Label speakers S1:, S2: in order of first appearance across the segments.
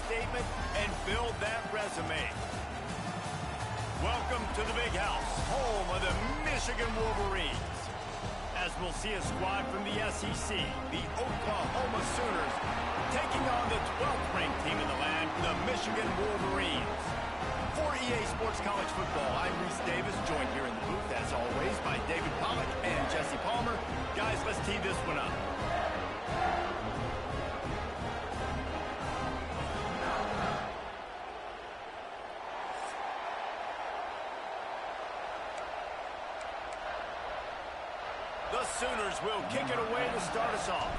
S1: statement and build that resume. Welcome to the Big House, home of the Michigan Wolverines. As we'll see a squad from the SEC, the Oklahoma Sooners, taking on the 12th ranked team in the land, the Michigan Wolverines. For EA Sports College Football, I'm Reese Davis, joined here in the booth, as always, by David Pollack and Jesse Palmer. Guys, let's tee this one up. The Sooners will kick it away to start us off.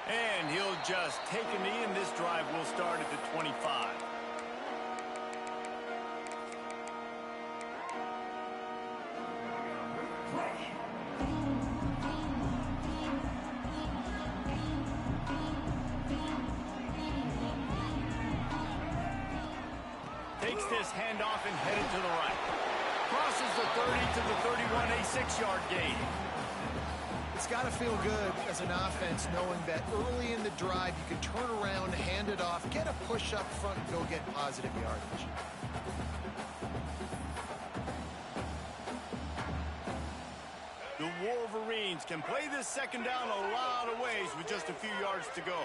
S1: And he'll just take a knee, and this drive will start at the 25. Takes this handoff and headed to the right. Crosses the 30 to the 31, a 6-yard gain.
S2: It's got to feel good as an offense knowing that early in the drive you can turn around, hand it off, get a push up front, and go get positive yardage.
S1: The Wolverines can play this second down a lot of ways with just a few yards to go.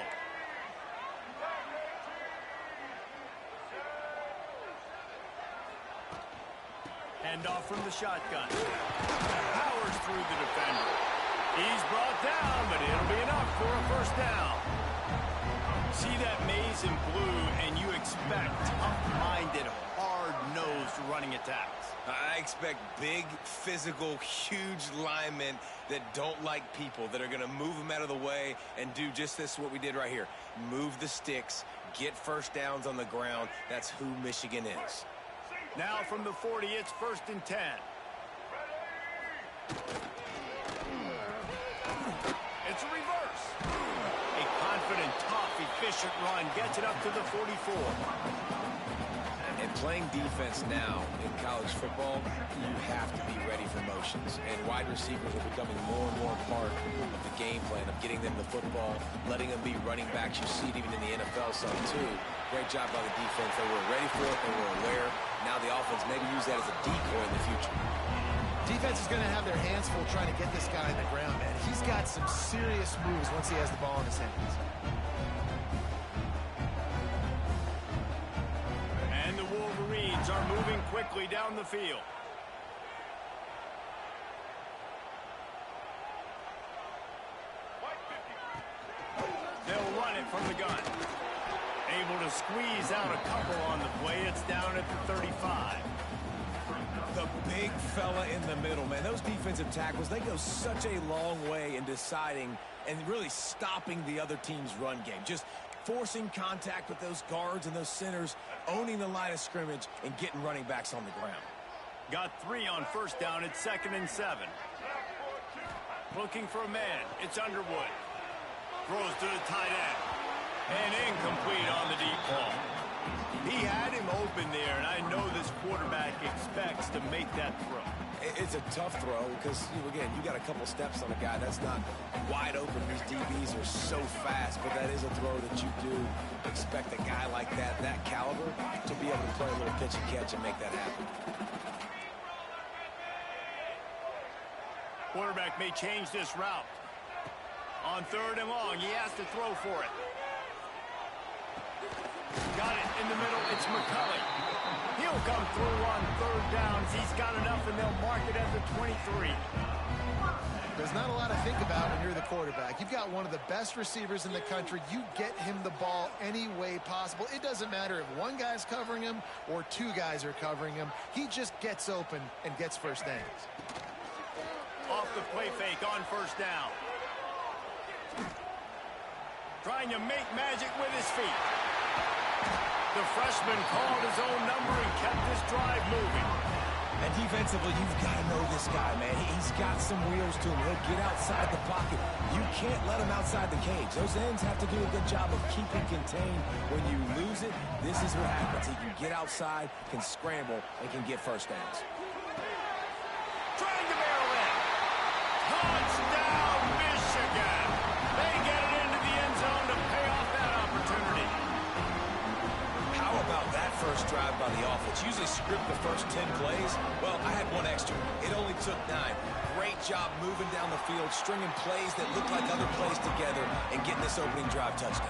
S1: Handoff from the shotgun. Powers through the defender. He's brought down, but it'll be enough for a first down. See that maze in blue, and you expect tough-minded, hard-nosed running attacks.
S3: I expect big, physical, huge linemen that don't like people, that are going to move them out of the way and do just this, what we did right here. Move the sticks, get first downs on the ground. That's who Michigan is.
S1: Now from the 40, it's 1st and 10. It's a reverse. A confident, tough, efficient run gets it up to the 44.
S3: And playing defense now in college football, you have to be ready for motions. And wide receivers are becoming more and more part of the game plan of getting them the football, letting them be running backs. You see it even in the NFL some too. Great job by the defense. They were ready for it. They were aware. Now the offense maybe use that as a decoy in the future.
S2: Defense is going to have their hands full trying to get this guy on the ground, man. He's got some serious moves once he has the ball in his hands.
S1: And the Wolverines are moving quickly down the field. They'll run it from the gun. Able to squeeze out a couple on the play. It's down at the 35.
S3: The big fella in the middle, man. Those defensive tackles, they go such a long way in deciding and really stopping the other team's run game. Just forcing contact with those guards and those centers, owning the line of scrimmage, and getting running backs on the ground.
S1: Got 3 on first down. It's 2nd and 7. Looking for a man. It's Underwood. Throws to the tight end. And incomplete on the deep ball. He had him open there, and I know this quarterback expects to make that throw.
S3: It's a tough throw because, again, you got a couple steps on a guy that's not wide open. These DBs are so fast, but that is a throw that you do expect a guy like that caliber, to be able to play a little pitch and catch and make that happen.
S1: Quarterback may change this route. On 3rd and long, he has to throw for it. Got it in the middle. It's McCulley. He'll come through on 3rd downs. He's got enough, and they'll mark it at the 23.
S2: There's not a lot to think about when you're the quarterback. You've got one of the best receivers in the country. You get him the ball any way possible. It doesn't matter if one guy's covering him or 2 guys are covering him. He just gets open and gets first downs.
S1: Off the play fake on 1st down. Trying to make magic with his feet. The freshman called his own number and kept this drive moving.
S3: And defensively, you've got to know this guy, man. He's got some wheels to him. He'll get outside the pocket. You can't let him outside the cage. Those ends have to do a good job of keeping contained. When you lose it, this is what happens. He can get outside, can scramble, and can get first downs.
S1: Trying to barrel in.
S3: first drive by the offense. Usually script the first 10 plays. Well, I had one extra. It only took 9. Great job moving down the field, stringing plays that look like other plays together, and getting this opening drive touchdown.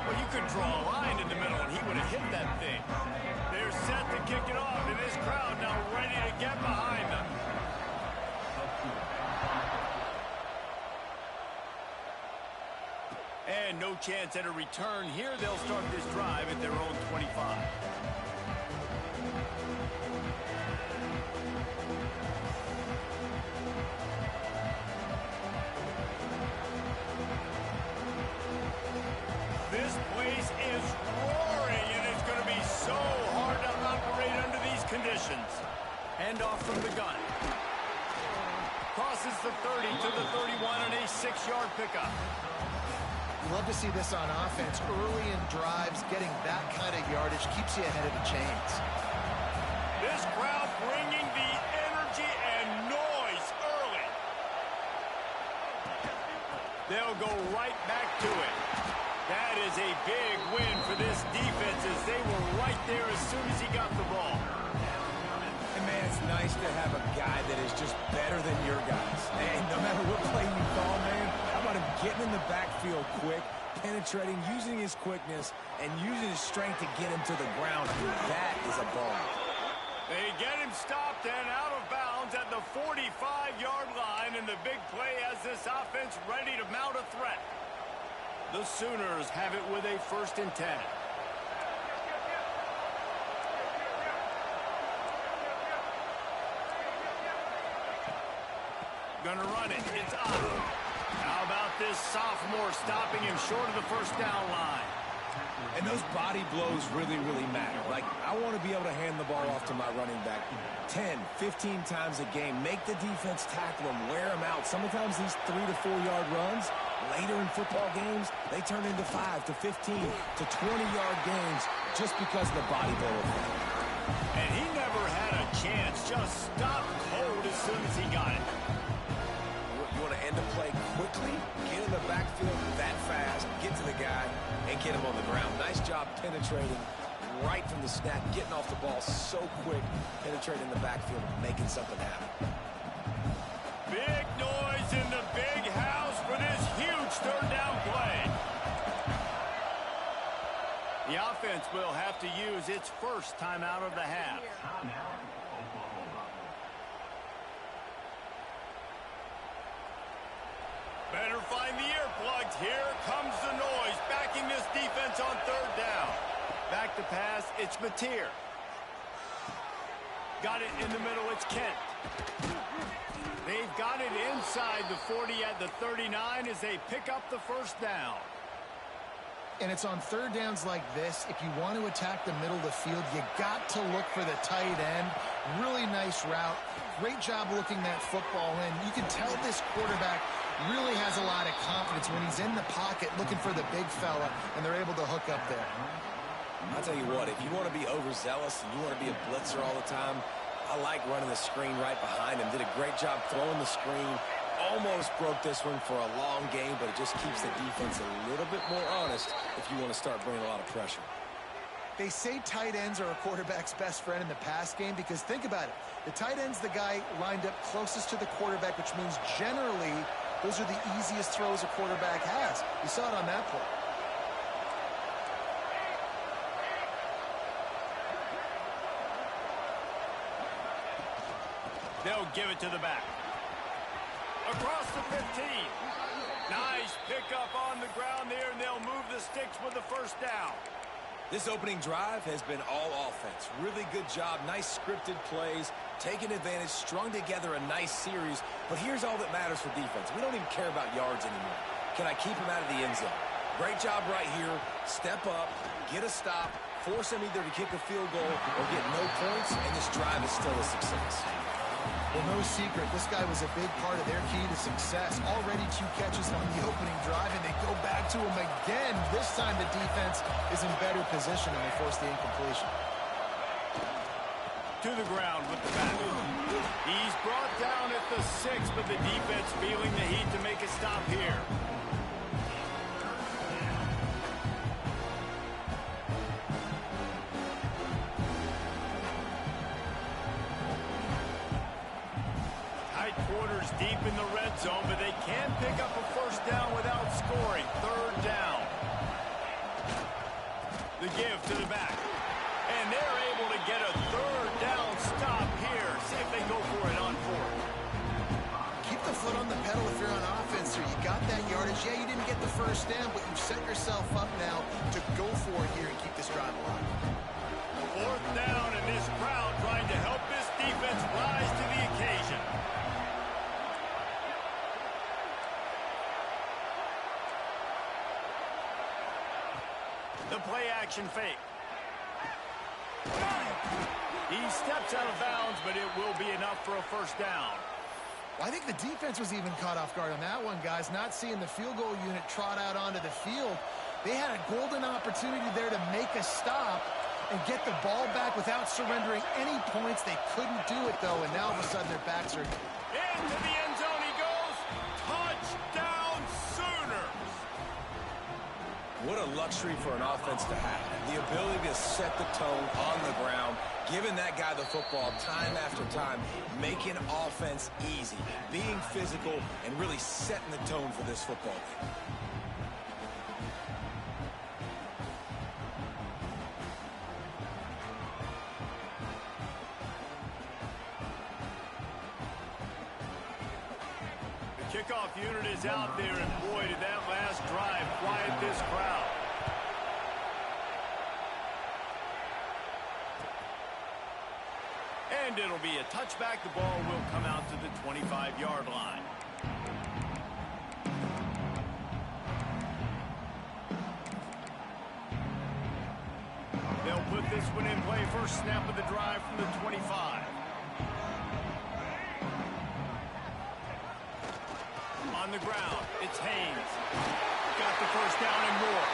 S1: Well, you could draw a line in the middle, and he would have hit that thing. They're set to kick it off, and this crowd now ready to get behind them. And no chance at a return here. They'll start this drive at their own 25. This place is roaring, and it's going to be so hard to operate under these conditions. Hand off from the gun. Crosses the 30 to the 31 on a 6-yard pickup.
S2: You love to see this on offense. Early in drives, getting that kind of yardage keeps you ahead of the chains.
S1: This crowd bringing the energy and noise early. They'll go right back to it. That is a big win for this defense as they were right there as soon as he got the ball.
S3: And, man, it's nice to have a guy that is just better than your guys. And no matter what play you call, man, how about him getting in the backfield quick, penetrating, using his quickness, and using his strength to get him to the ground. That is a ball.
S1: They get him stopped and out of bounds at the 45-yard line, and the big play has this offense ready to mount a threat. The Sooners have it with a 1st and 10. Gonna run it. It's up. How about this sophomore stopping him short of the 1st down line?
S3: And those body blows really, really matter. Like, I want to be able to hand the ball off to my running back 10, 15 times a game. Make the defense tackle him, wear him out. Sometimes these 3 to 4 yard runs, later in football games, they turn into 5 to 15 to 20-yard games just because of the body blow effect.
S1: And he never had a chance. Just stopped cold as soon as he got it.
S3: You want to end the play quickly, get in the backfield that fast, get to the guy, and get him on the ground. Nice job penetrating right from the snap, getting off the ball so quick, penetrating the backfield, making something happen.
S1: Big noise in the big house for this huge 3rd down play. The offense will have to use its 1st timeout of the half. Better find the earplugs. Here comes the noise, backing this defense on 3rd down. Back to pass, it's Mateer. Got it in the middle, it's Kent. They've got it inside the 40 at the 39 as they pick up the 1st down.
S2: And it's on 3rd downs like this. If you want to attack the middle of the field, you got to look for the tight end. Really nice route. Great job looking that football in. You can tell this quarterback really has a lot of confidence when he's in the pocket looking for the big fella, and they're able to hook up there.
S3: I'll tell you what, if you want to be overzealous and you want to be a blitzer all the time, I like running the screen right behind him. Did a great job throwing the screen. Almost broke this one for a long game, but it just keeps the defense a little bit more honest if you want to start bringing a lot of pressure.
S2: They say tight ends are a quarterback's best friend in the pass game because think about it. The tight end's the guy lined up closest to the quarterback, which means generally those are the easiest throws a quarterback has. You saw it on that play.
S1: They'll give it to the back. Across the 15. Nice pickup on the ground there, and they'll move the sticks with the 1st down.
S3: This opening drive has been all offense. Really good job. Nice scripted plays. Taking advantage. Strung together a nice series. But here's all that matters for defense. We don't even care about yards anymore. Can I keep him out of the end zone? Great job right here. Step up. Get a stop. Force him either to kick a field goal or get no points. And this drive is still a success.
S2: Well, no secret, this guy was a big part of their key to success. Already 2 catches on the opening drive, and they go back to him again. This time the defense is in better position, and they force the incompletion.
S1: To the ground with the back. He's brought down at the 6, but the defense feeling the heat to make a stop here. deep in the red zone, but they can pick up a first down without scoring. Third down. The give to the back. And they're able to get a third down stop here. See if they go for it on fourth.
S2: Keep the foot on the pedal if you're on offense, or you got that yardage. Yeah, you didn't get the first down, but you've set yourself up now to go for it here and keep this drive alive.
S1: Fourth down, and this crowd trying to help this defense rise to the occasion. The play-action fake. He steps out of bounds, but it will be enough for a first down.
S2: Well, I think the defense was even caught off guard on that one, guys. Not seeing the field goal unit trot out onto the field. They had a golden opportunity there to make a stop and get the ball back without surrendering any points. They couldn't do it, though, and now all of a sudden their backs are...
S1: Into the end zone he goes. Touchdown, Sooners.
S3: What a luxury for an offense to have. The ability to set the tone on the ground, giving that guy the football time after time, making offense easy, being physical, and really setting the tone for this football game.
S1: Kickoff unit is out there, and boy, did that last drive quiet this crowd. And it'll be a touchback. The ball will come out to the 25-yard line. They'll put this one in play. First snap of the drive from the 25. On the ground, it's Haynes. Got the first down and more.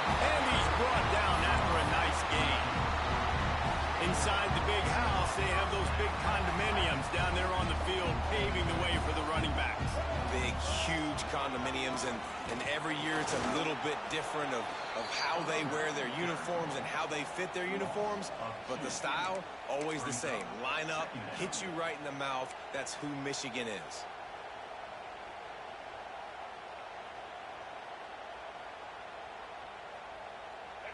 S1: And he's brought down after a nice gain. Inside the big house, they have those big condominiums down there on the field, paving the way for the running backs.
S3: Big, huge condominiums, and every year it's a little bit different of how they wear their uniforms and how they fit their uniforms, but the style, always the same. Line up, hit you right in the mouth. That's who Michigan is.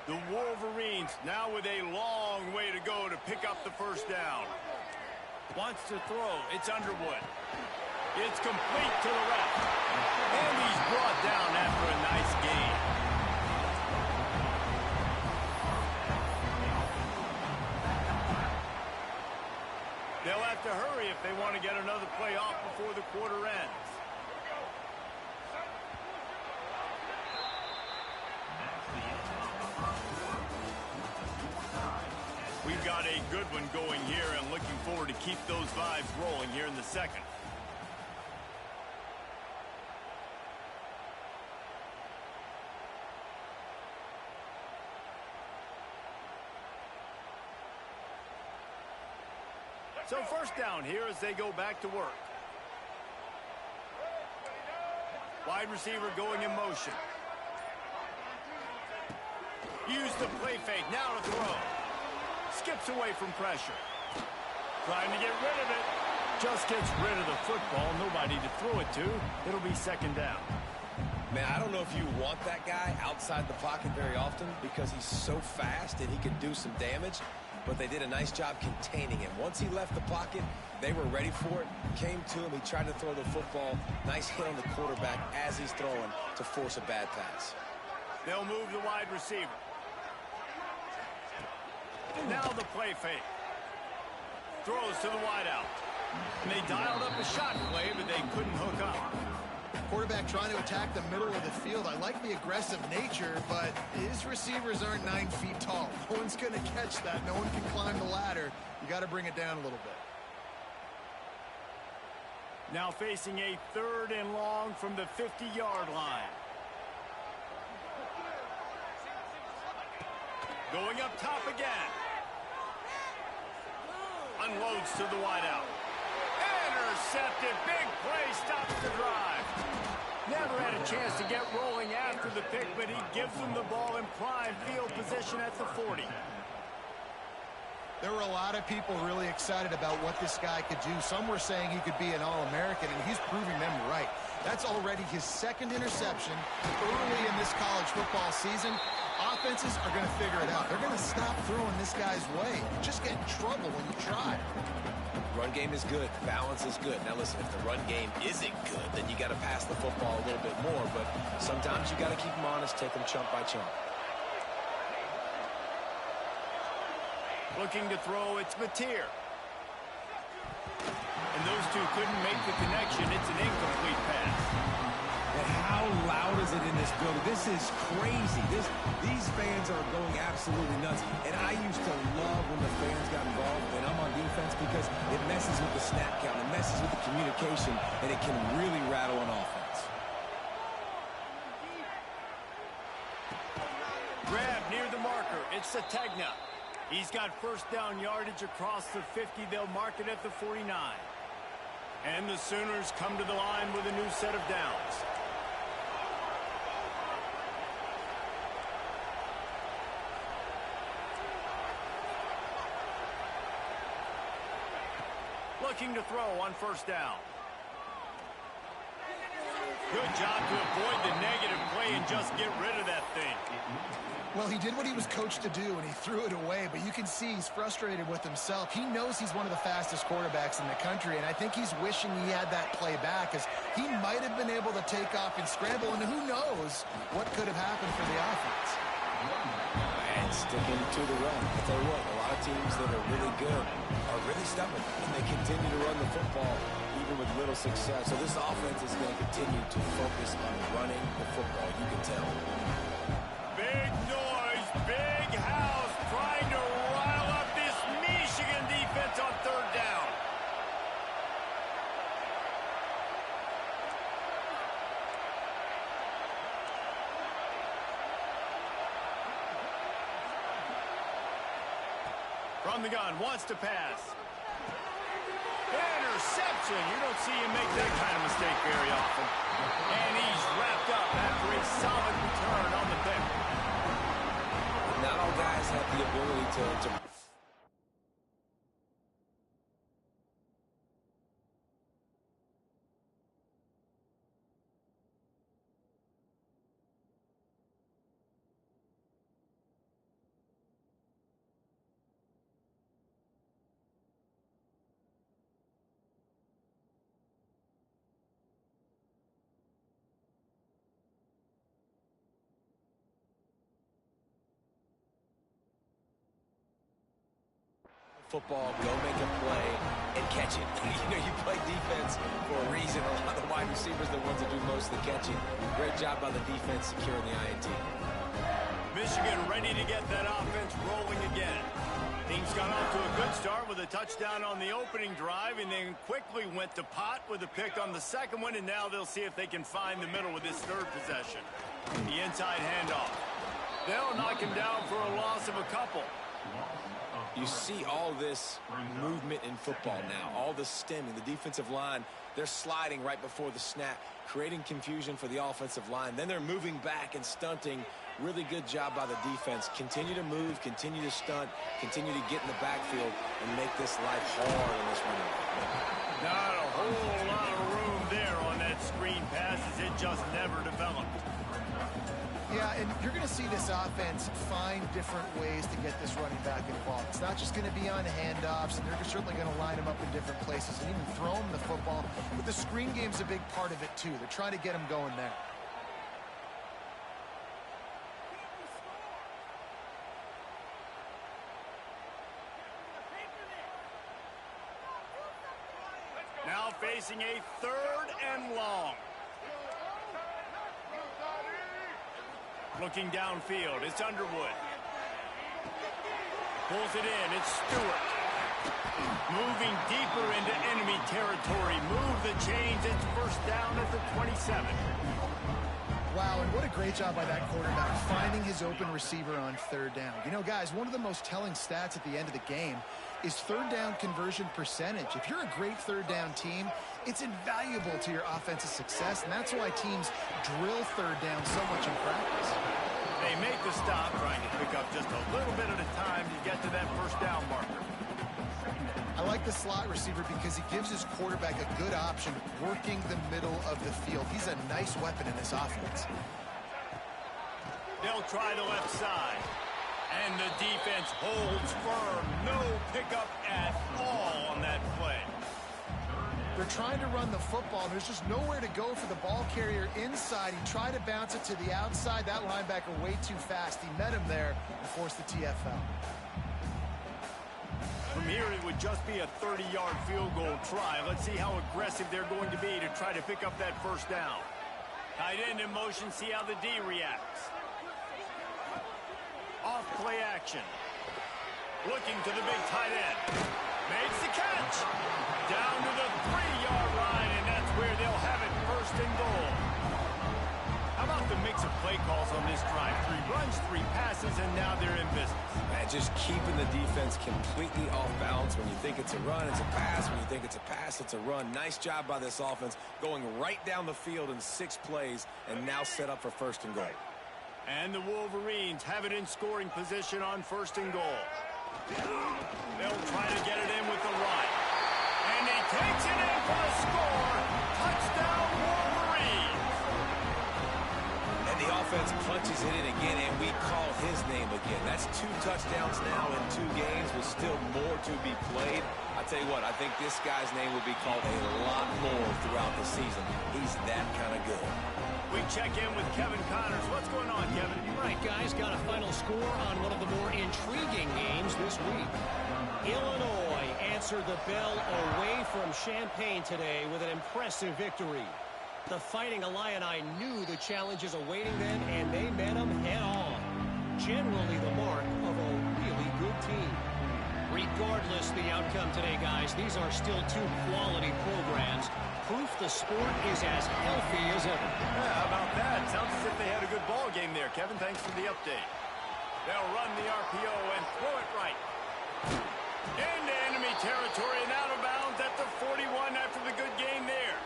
S1: The Wolverines now with a long way to go to pick up the first down. Wants to throw. It's Underwood. It's complete to the left. And he's brought down after a nice gain. They'll have to hurry if they want to get another play off before the quarter ends. We've got a good one going here, and looking forward to keep those vibes rolling here in the second. So first down here as they go back to work. Wide receiver going in motion. Use the play fake, now to throw. Skips away from pressure. Trying to get rid of it. Just gets rid of the football. Nobody to throw it to. It'll be second down.
S3: Man, I don't know if you want that guy outside the pocket very often because he's so fast and he can do some damage, but they did a nice job containing him. Once he left the pocket, they were ready for it. Came to him. He tried to throw the football. Nice hit on the quarterback as he's throwing to force a bad pass.
S1: They'll move the wide receiver. Now the play fake. Throws to the wideout. And they dialed up a shot play, but they couldn't hook up.
S2: Quarterback trying to attack the middle of the field. I like the aggressive nature, but his receivers aren't 9 feet tall. No one's going to catch that. No one can climb the ladder. You got to bring it down a little bit.
S1: Now facing a third and long from the 50-yard line. Going up top again. Unloads to the wideout. Intercepted. Big play. Stops the drive. Never had a chance to get rolling after the pick, but he gives them the ball in prime field position at the 40.
S2: There were a lot of people really excited about what this guy could do. Some were saying he could be an All-American, and he's proving them right. That's already his second interception early in this college football season. Offenses are going to figure it out. They're going to stop throwing this guy's way. You just get in trouble when you try.
S3: Run game is good. Balance is good. Now, listen, if the run game isn't good, then you got to pass the football a little bit more. But sometimes you got to keep them honest, take them chunk by chunk.
S1: Looking to throw, it's Mateer. And those two couldn't make the connection. It's an incomplete pass.
S4: And how loud is it in this building? This is crazy. These fans are going absolutely nuts. And I used to love when the fans got involved, and I'm on defense, because it messes with the snap count. It messes with the communication, and it can really rattle an offense.
S1: Grab near the marker. It's Sategna. He's got first down yardage across the 50. They'll mark it at the 49. And the Sooners come to the line with a new set of downs. Looking to throw on first down. Good job to avoid the negative play and just get rid of that thing.
S2: Well, he did what he was coached to do, and he threw it away, but you can see he's frustrated with himself. He knows he's one of the fastest quarterbacks in the country, and I think he's wishing he had that play back, because he might have been able to take off and scramble, and who knows what could have happened for the offense.
S3: And sticking to the run. I tell you what, a lot of teams that are really good are really stubborn, and they continue to run the football even with little success. So this offense is going to continue to focus on running the football. You can tell.
S1: Big noise, big house, trying to rile up this Michigan defense on third down. From the gun, wants to pass. Interception. You don't see him make that kind of mistake very often. And he's wrapped up after a solid return on the pick.
S3: Not all guys have the ability to football, go make a play, and catch it. You play defense for a reason. A lot of the wide receivers are the ones that do most of the catching. Great job by the defense securing the INT.
S1: Michigan ready to get that offense rolling again. Teams got off to a good start with a touchdown on the opening drive, and then quickly went to pot with a pick on the second one, and now they'll see if they can find the middle with this third possession. The inside handoff. They'll knock him down for a loss of a couple.
S3: You see all this movement in football now, all the stemming, the defensive line, they're sliding right before the snap, creating confusion for the offensive line. Then they're moving back and stunting. Really good job by the defense. Continue to move, continue to stunt, continue to get in the backfield and make this life hard in this running.
S1: Not a whole lot of room there on that screen pass as it just never developed.
S2: Yeah, and you're going to see this offense find different ways to get this running back involved. It's not just going to be on handoffs, and they're certainly going to line him up in different places and even throw him the football. But the screen game's a big part of it, too. They're trying to get him going there.
S1: Now facing a third and long. Looking downfield, it's Underwood. Pulls it in, it's Stewart. Moving deeper into enemy territory. Move the chains, it's first down at the 27.
S2: Wow, and what a great job by that quarterback, finding his open receiver on third down. You know, guys, one of the most telling stats at the end of the game is third down conversion percentage. If you're a great third down team, it's invaluable to your offensive success, and that's why teams drill third down so much in practice.
S1: They make the stop, trying to pick up just a little bit at a time to get to that first down marker.
S2: I like the slot receiver because he gives his quarterback a good option working the middle of the field. He's a nice weapon in this offense.
S1: They'll try the left side. And the defense holds firm. No pickup at all on that play.
S2: They're trying to run the football, and there's just nowhere to go for the ball carrier inside. He tried to bounce it to the outside. That linebacker way too fast. He met him there and forced the TFL.
S1: From here, it would just be a 30-yard field goal try. Let's see how aggressive they're going to be to try to pick up that first down. Tight end in motion, see how the D reacts. Off play action. Looking to the big tight end. Makes the catch. Down to the 3-yard line, and that's where they'll have it, first and goal. How about the mix of play calls on this drive? 3 runs, 3 passes, and now they're in business.
S3: And just keeping the defense completely off balance. When you think it's a run, it's a pass. When you think it's a pass, it's a run. Nice job by this offense, going right down the field in 6 plays, and now set up for first and goal.
S1: And the Wolverines have it in scoring position on first and goal. They'll try to get it in with the run. And he takes it in for the score. Touchdown, Wolverines.
S3: And the offense punches it in again, and we call his name again. That's 2 touchdowns now in 2 games with still more to be played. I tell you what, I think this guy's name will be called a lot more throughout the season. He's that kind of good.
S1: We check in with Kevin Connors. What's going on, Kevin?
S5: All right, guys, got a final score on one of the more intriguing games this week. Illinois answered the bell away from Champaign today with an impressive victory. The Fighting Illini knew the challenges awaiting them, and they met them head-on. Generally the mark of a really good team. Regardless the outcome today, guys, these are still 2 quality programs. Proof the sport is as healthy as ever.
S1: Yeah, how about that? Sounds as if they had a good ball game there, Kevin. Thanks for the update. They'll run the RPO and throw it right. Into enemy territory and out of bounds at the 41 after the good game there.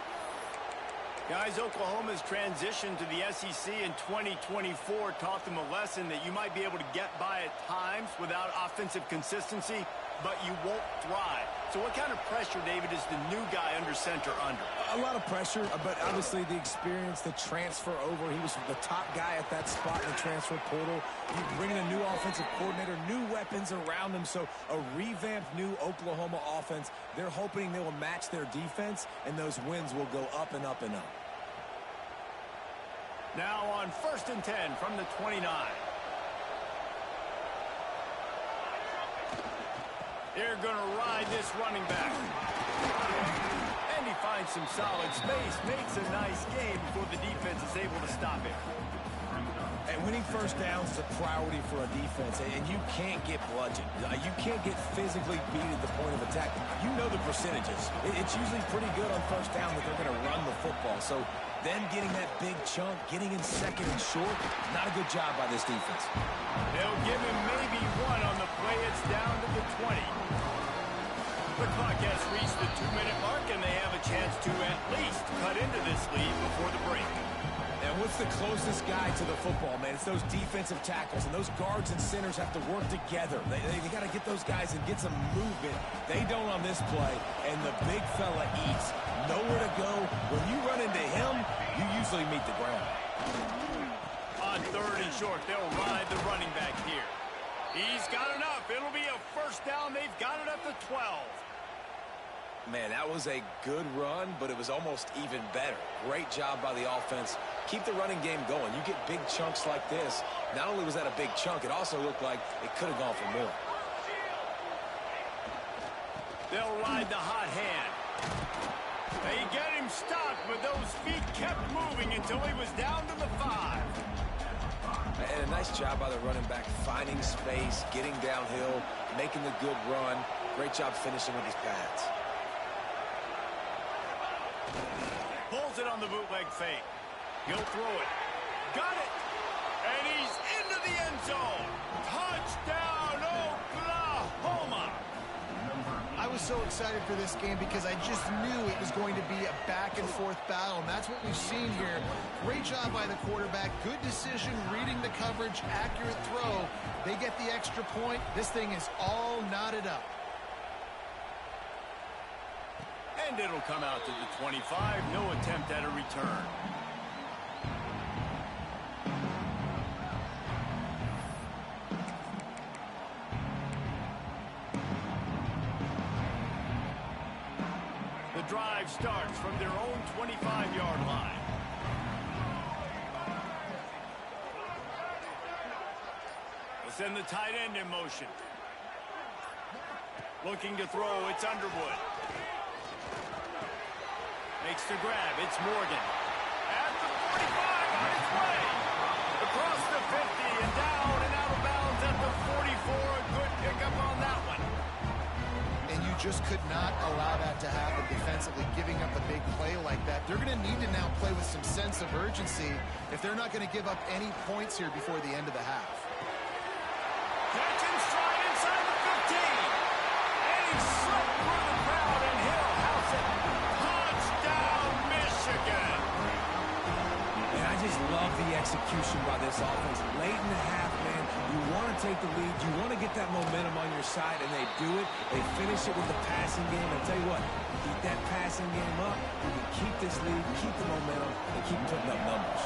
S1: Guys, Oklahoma's transition to the SEC in 2024 taught them a lesson that you might be able to get by at times without offensive consistency, but you won't thrive. So what kind of pressure, David, is the new guy under center under?
S4: A lot of pressure, but obviously the experience, the transfer over. He was the top guy at that spot in the transfer portal. You bring in a new offensive coordinator, new weapons around him. So a revamped new Oklahoma offense. They're hoping they will match their defense, and those wins will go up and up and up.
S1: Now on 1st and 10 from the 29. They're going to ride this running back. And he finds some solid space, makes a nice game before the defense is able to stop him.
S4: And winning first downs is a priority for a defense, and you can't get bludgeoned. You can't get physically beat at the point of attack. You know the percentages. It's usually pretty good on first down that they're going to run the football. So them getting that big chunk, getting in second and short, not a good job by this defense.
S1: They'll give him maybe 1 on the play. It's down to the 20. The clock has reached the 2-minute mark, and they have a chance to at least cut into this lead before the break.
S4: And what's the closest guy to the football, man? It's those defensive tackles, and those guards and centers have to work together. They got to get those guys and get some movement. They don't on this play, and the big fella eats. Nowhere to go. When you run into him, you usually meet the ground.
S1: On 3rd and short, they'll ride the running back here. He's got enough. It'll be a first down. They've got it at the 12.
S3: Man, that was a good run, but it was almost even better. Great job by the offense. Keep the running game going. You get big chunks like this. Not only was that a big chunk, it also looked like it could have gone for more.
S1: They'll ride the hot hand. They get him stopped, but those feet kept moving until he was down to the 5.
S3: And a nice job by the running back, finding space, getting downhill, making the good run. Great job finishing with his pads.
S1: Pulls it on the bootleg fake. He'll throw it. Got it. And he's into the end zone. Touchdown, Oklahoma.
S2: I was was so excited for this game because I just knew it was going to be a back-and-forth battle, and that's what we've seen here. Great job by the quarterback. Good decision, reading the coverage, accurate throw. They get the extra point. This thing is all knotted up.
S1: And it'll come out to the 25. No attempt at a return. The drive starts from their own 25-yard line. They'll send the tight end in motion. Looking to throw, it's Underwood. Makes the grab, it's Morgan. At the 45, on its way. Across the 50 and down and out of bounds at the 44. A good pickup on that one.
S2: And you just could not allow that to happen defensively, giving up a big play like that. They're going to need to now play with some sense of urgency if they're not going to give up any points here before the end of the half.
S1: Catch and stride inside the 15. And he slipped through the crowd and Hill house it. Touchdown, Michigan.
S4: And I just love the execution by this offense. Late in the half, man, you want to take the lead. You want to get that momentum on your side, and they do it. They finish it with the passing game. I tell you what, keep that passing game up. You can keep this lead, keep the momentum, and keep putting up numbers.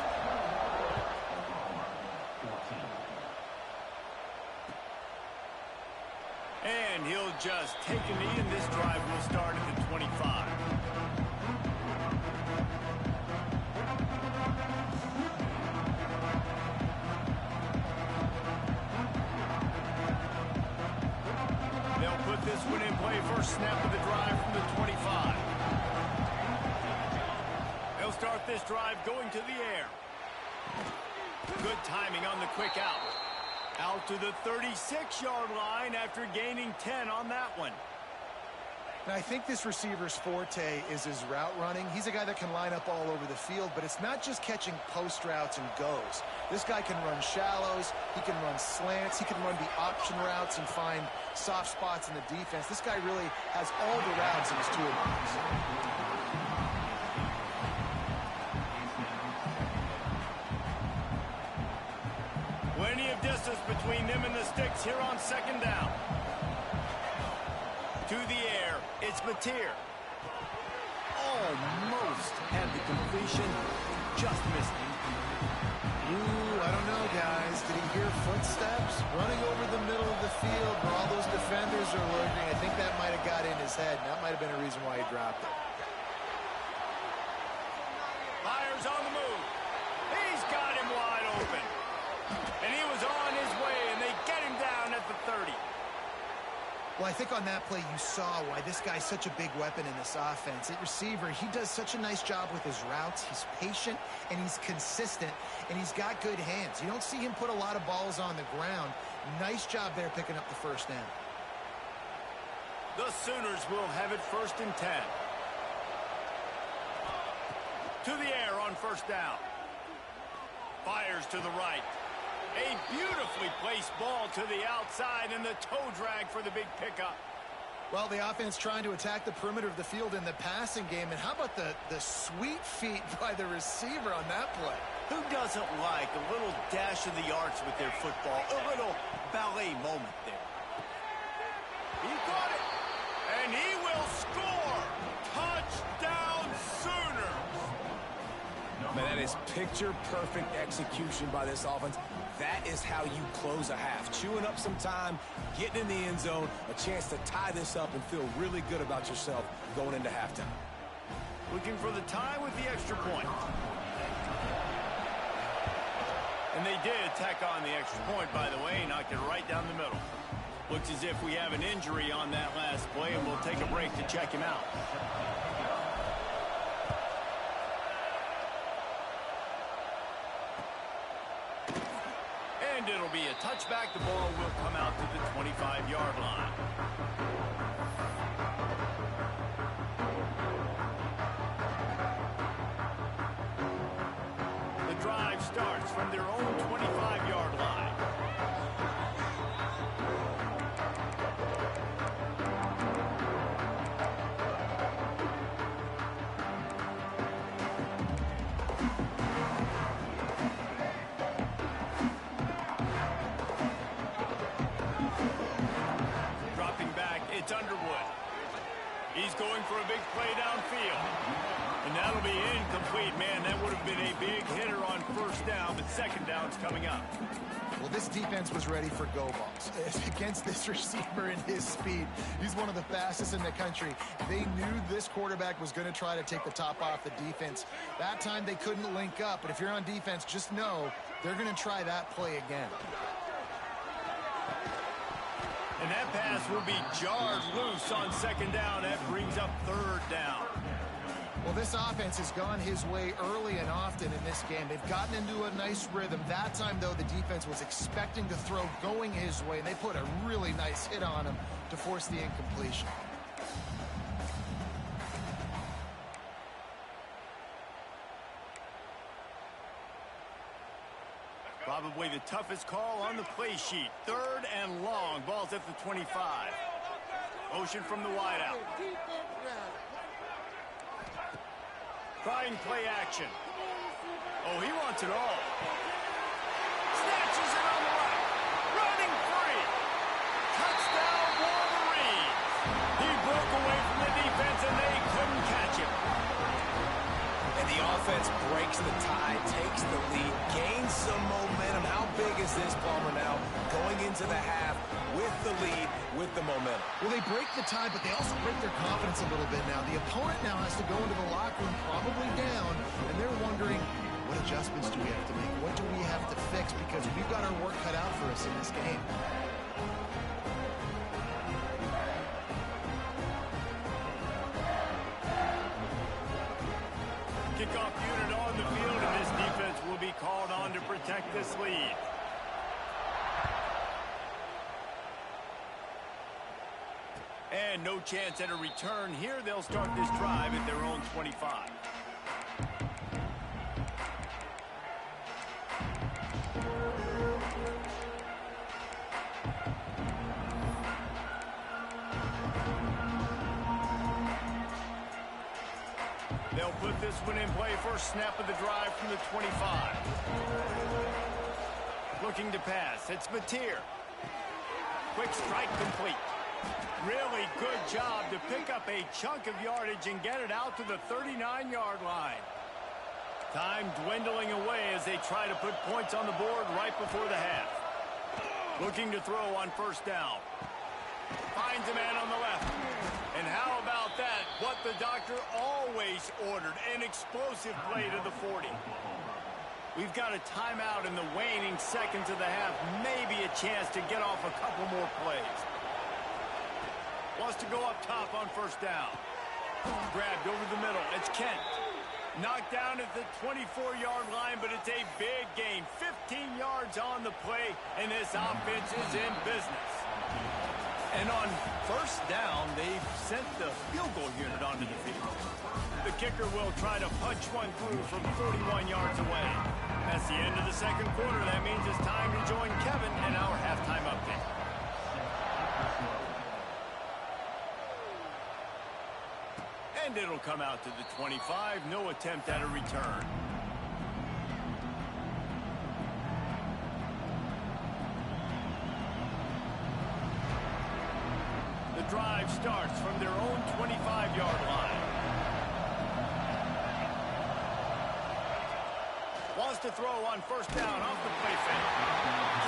S1: And he'll just take a knee, and this drive will start at the 25. They'll put this one in play. First snap of the drive from the 25. They'll start this drive going to the air. Good timing on the quick out. Out to the 36-yard line after gaining 10 on that one.
S2: Now, I think this receiver's forte is his route running. He's a guy that can line up all over the field, but it's not just catching post routes and goes. This guy can run shallows, he can run slants, he can run the option routes and find soft spots in the defense. This guy really has all the routes in his toolbox.
S1: Plenty of distance between them and the sticks here on second down. To the air, it's Mateer. Almost had the completion, just missed it.
S2: Ooh, I don't know, guys. Did he hear footsteps running over the middle of the field where all those defenders are lurking? I think that might have got in his head, and that might have been a reason why he dropped it.
S1: Myers on the move. He's got him wide open. And he was on his way, and they get him down at the 30.
S2: Well, I think on that play you saw why this guy's such a big weapon in this offense. At receiver, he does such a nice job with his routes. He's patient, and he's consistent, and he's got good hands. You don't see him put a lot of balls on the ground. Nice job there picking up the first down.
S1: The Sooners will have it 1st and 10. To the air on first down. Fires to the right. A beautifully placed ball to the outside and the toe drag for the big pickup.
S2: Well, the offense trying to attack the perimeter of the field in the passing game. And how about the sweet feet by the receiver on that play?
S1: Who doesn't like a little dash of the arts with their football? A little ballet moment there. He got it. And he will score. Touchdown Sooners.
S4: Man, that is picture-perfect execution by this offense. That is how you close a half. Chewing up some time, getting in the end zone, a chance to tie this up and feel really good about yourself going into halftime.
S1: Looking for the tie with the extra point. And they did tack on the extra point, by the way, knocked it right down the middle. Looks as if we have an injury on that last play, and we'll take a break to check him out. And it'll be a touchback. The ball will come out to the 25-yard line. The drive starts from their own 25-yard line. It's Underwood. He's going for a big play downfield. And that'll be incomplete. Man, that would have been a big hitter on first down, but second down's coming up.
S2: Well, this defense was ready for go balls. Against this receiver and his speed, he's one of the fastest in the country. They knew this quarterback was going to try to take the top off the defense. That time they couldn't link up, but if you're on defense, just know they're going to try that play again.
S1: And that pass will be jarred loose on second down. That brings up third down.
S2: Well, this offense has gone his way early and often in this game. They've gotten into a nice rhythm. That time, though, the defense was expecting to throw going his way, and they put a really nice hit on him to force the incompletion.
S1: Probably the toughest call on the play sheet. Third and long. Ball's at the 25. Motion from the wideout. Trying play action. Oh, he wants it all. Snatches it on the right. Running free. Touchdown, Wolverines. He broke away from the defense, and they couldn't catch him.
S3: And the offense breaks the tie, takes the lead, gains some momentum. How big is this, Palmer, now going into the half with the lead, with the momentum?
S2: Well, they break the tie, but they also break their confidence a little bit now. The opponent now has to go into the locker room probably down, and they're wondering, what adjustments do we have to make? What do we have to fix? Because we've got our work cut out for us in this game.
S1: Kickoff unit on the field, and this defense will be called on to protect this lead. And no chance at a return here. They'll start this drive at their own 25. They'll put this one in play. First snap of the drive from the 25. Looking to pass. It's Mateer. Quick strike complete. Really good job to pick up a chunk of yardage and get it out to the 39-yard line. Time dwindling away as they try to put points on the board right before the half. Looking to throw on first down. Finds a man on the left. And how about that? What the doctor always ordered, an explosive play to the 40. We've got a timeout in the waning seconds of the half. Maybe a chance to get off a couple more plays. Wants to go up top on first down. Grabbed over the middle. It's Kent. Knocked down at the 24-yard line, but it's a big gain. 15 yards on the play, and this offense is in business. And on first down, they've sent the field goal unit onto the field. The kicker will try to punch one through from 41 yards away. That's the end of the second quarter. That means it's time to join Kevin in our halftime update. And it'll come out to the 25. No attempt at a return. The drive starts from their own 25-yard line. Wants to throw on first down off the play fake.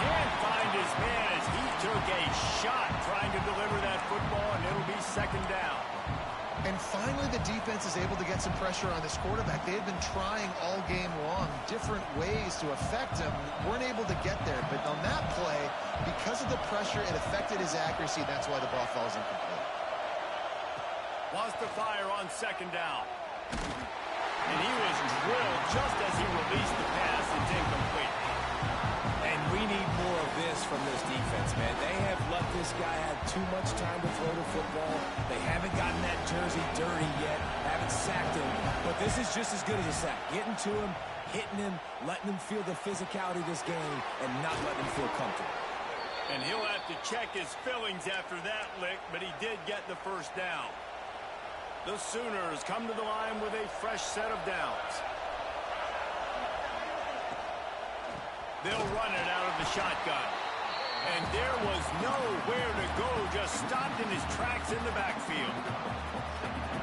S1: Can't find his man as he took a shot trying to deliver that football, and it'll be second down.
S2: And finally, the defense is able to get some pressure on this quarterback. They had been trying all game long different ways to affect him. Weren't able to get there. But on that play, because of the pressure, it affected his accuracy. That's why the ball falls incomplete.
S1: Wants to fire on second down. And he was drilled just as he released the pass. It's incomplete.
S3: And we need more of this from this defense, man. They have let this guy have too much time to throw the football. They haven't gotten that jersey dirty yet, haven't sacked him. But this is just as good as a sack. Getting to him, hitting him, letting him feel the physicality of this game, and not letting him feel comfortable.
S1: And he'll have to check his fillings after that lick, but he did get the first down. The Sooners come to the line with a fresh set of downs. They'll run it out of the shotgun. And there was nowhere to go, just stopped in his tracks in the backfield.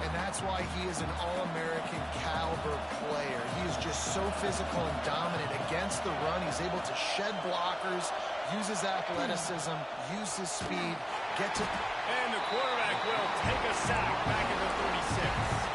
S2: And that's why he is an All-American caliber player. He is just so physical and dominant against the run. He's able to shed blockers, use his athleticism, use his speed, get to...
S1: And the quarterback will take a sack back at the 36.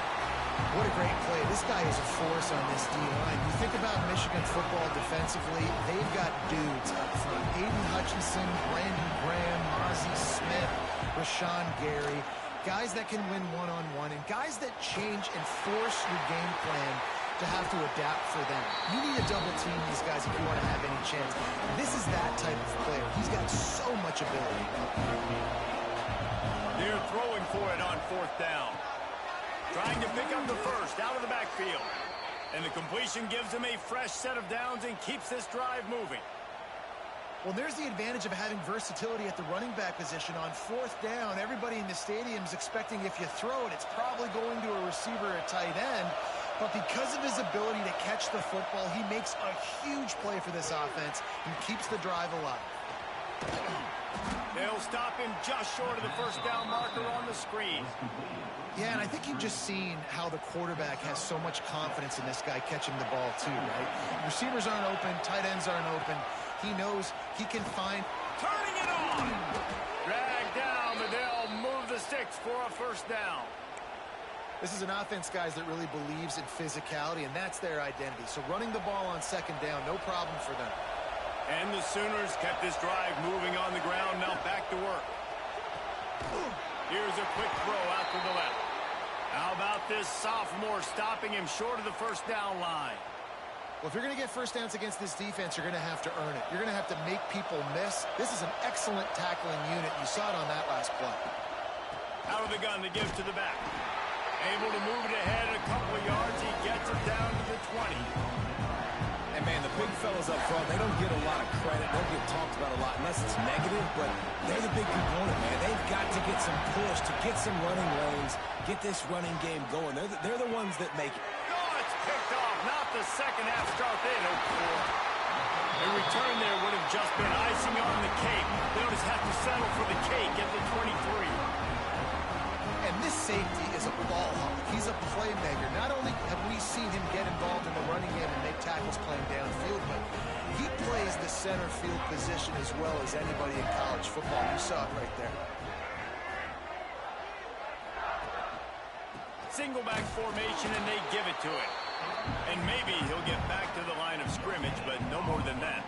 S2: What a great play. This guy is a force on this D-line. You think about Michigan football defensively, they've got dudes up front. Aiden Hutchinson, Brandon Graham, Mozzie Smith, Rashawn Gary. Guys that can win one-on-one and guys that change and force your game plan to have to adapt for them. You need to double team these guys if you want to have any chance. This is that type of player. He's got so much ability.
S1: They're throwing for it on 4th down. Trying to pick up the first out of the backfield. And the completion gives him a fresh set of downs and keeps this drive moving.
S2: Well, there's the advantage of having versatility at the running back position. On 4th down, everybody in the stadium is expecting if you throw it, it's probably going to a receiver at tight end. But because of his ability to catch the football, he makes a huge play for this offense and keeps the drive alive.
S1: They'll stop him just short of the first down marker on the screen.
S2: Yeah, and I think you've just seen how the quarterback has so much confidence in this guy catching the ball too, right? Receivers aren't open, tight ends aren't open. He knows he can find...
S1: Turning it on! Dragged down, but they'll move the sticks for a first down.
S2: This is an offense, guys, that really believes in physicality, and that's their identity. So running the ball on 2nd down, no problem for them.
S1: And the Sooners kept this drive moving on the ground. Now back to work. Here's a quick throw out to the left. How about this sophomore stopping him short of the first down line?
S2: Well, if you're going to get first downs against this defense, you're going to have to earn it. You're going to have to make people miss. This is an excellent tackling unit. You saw it on that last play.
S1: Out of the gun to give to the back. Able to move it ahead a couple of yards. He gets it down to the 20.
S4: And, man, the big fellas up front, they don't get a lot of credit. They don't get talked about a lot unless it's negative, but they're the big component, man. They've got to get some push, to get some running lanes, get this running game going. They're the ones that make it.
S1: Oh, it's picked off. Not the second half start they had hoped for. A return there would have just been icing on the cake. They'll just have to settle for the cake at the 23.
S2: And this safety is a ball hawk. He's a playmaker. Not only have we seen him get involved in the running game and make tackles playing downfield, but he plays the center field position as well as anybody in college football. You saw it right there.
S1: Single back formation, and they give it to him. And maybe he'll get back to the line of scrimmage, but no more than that.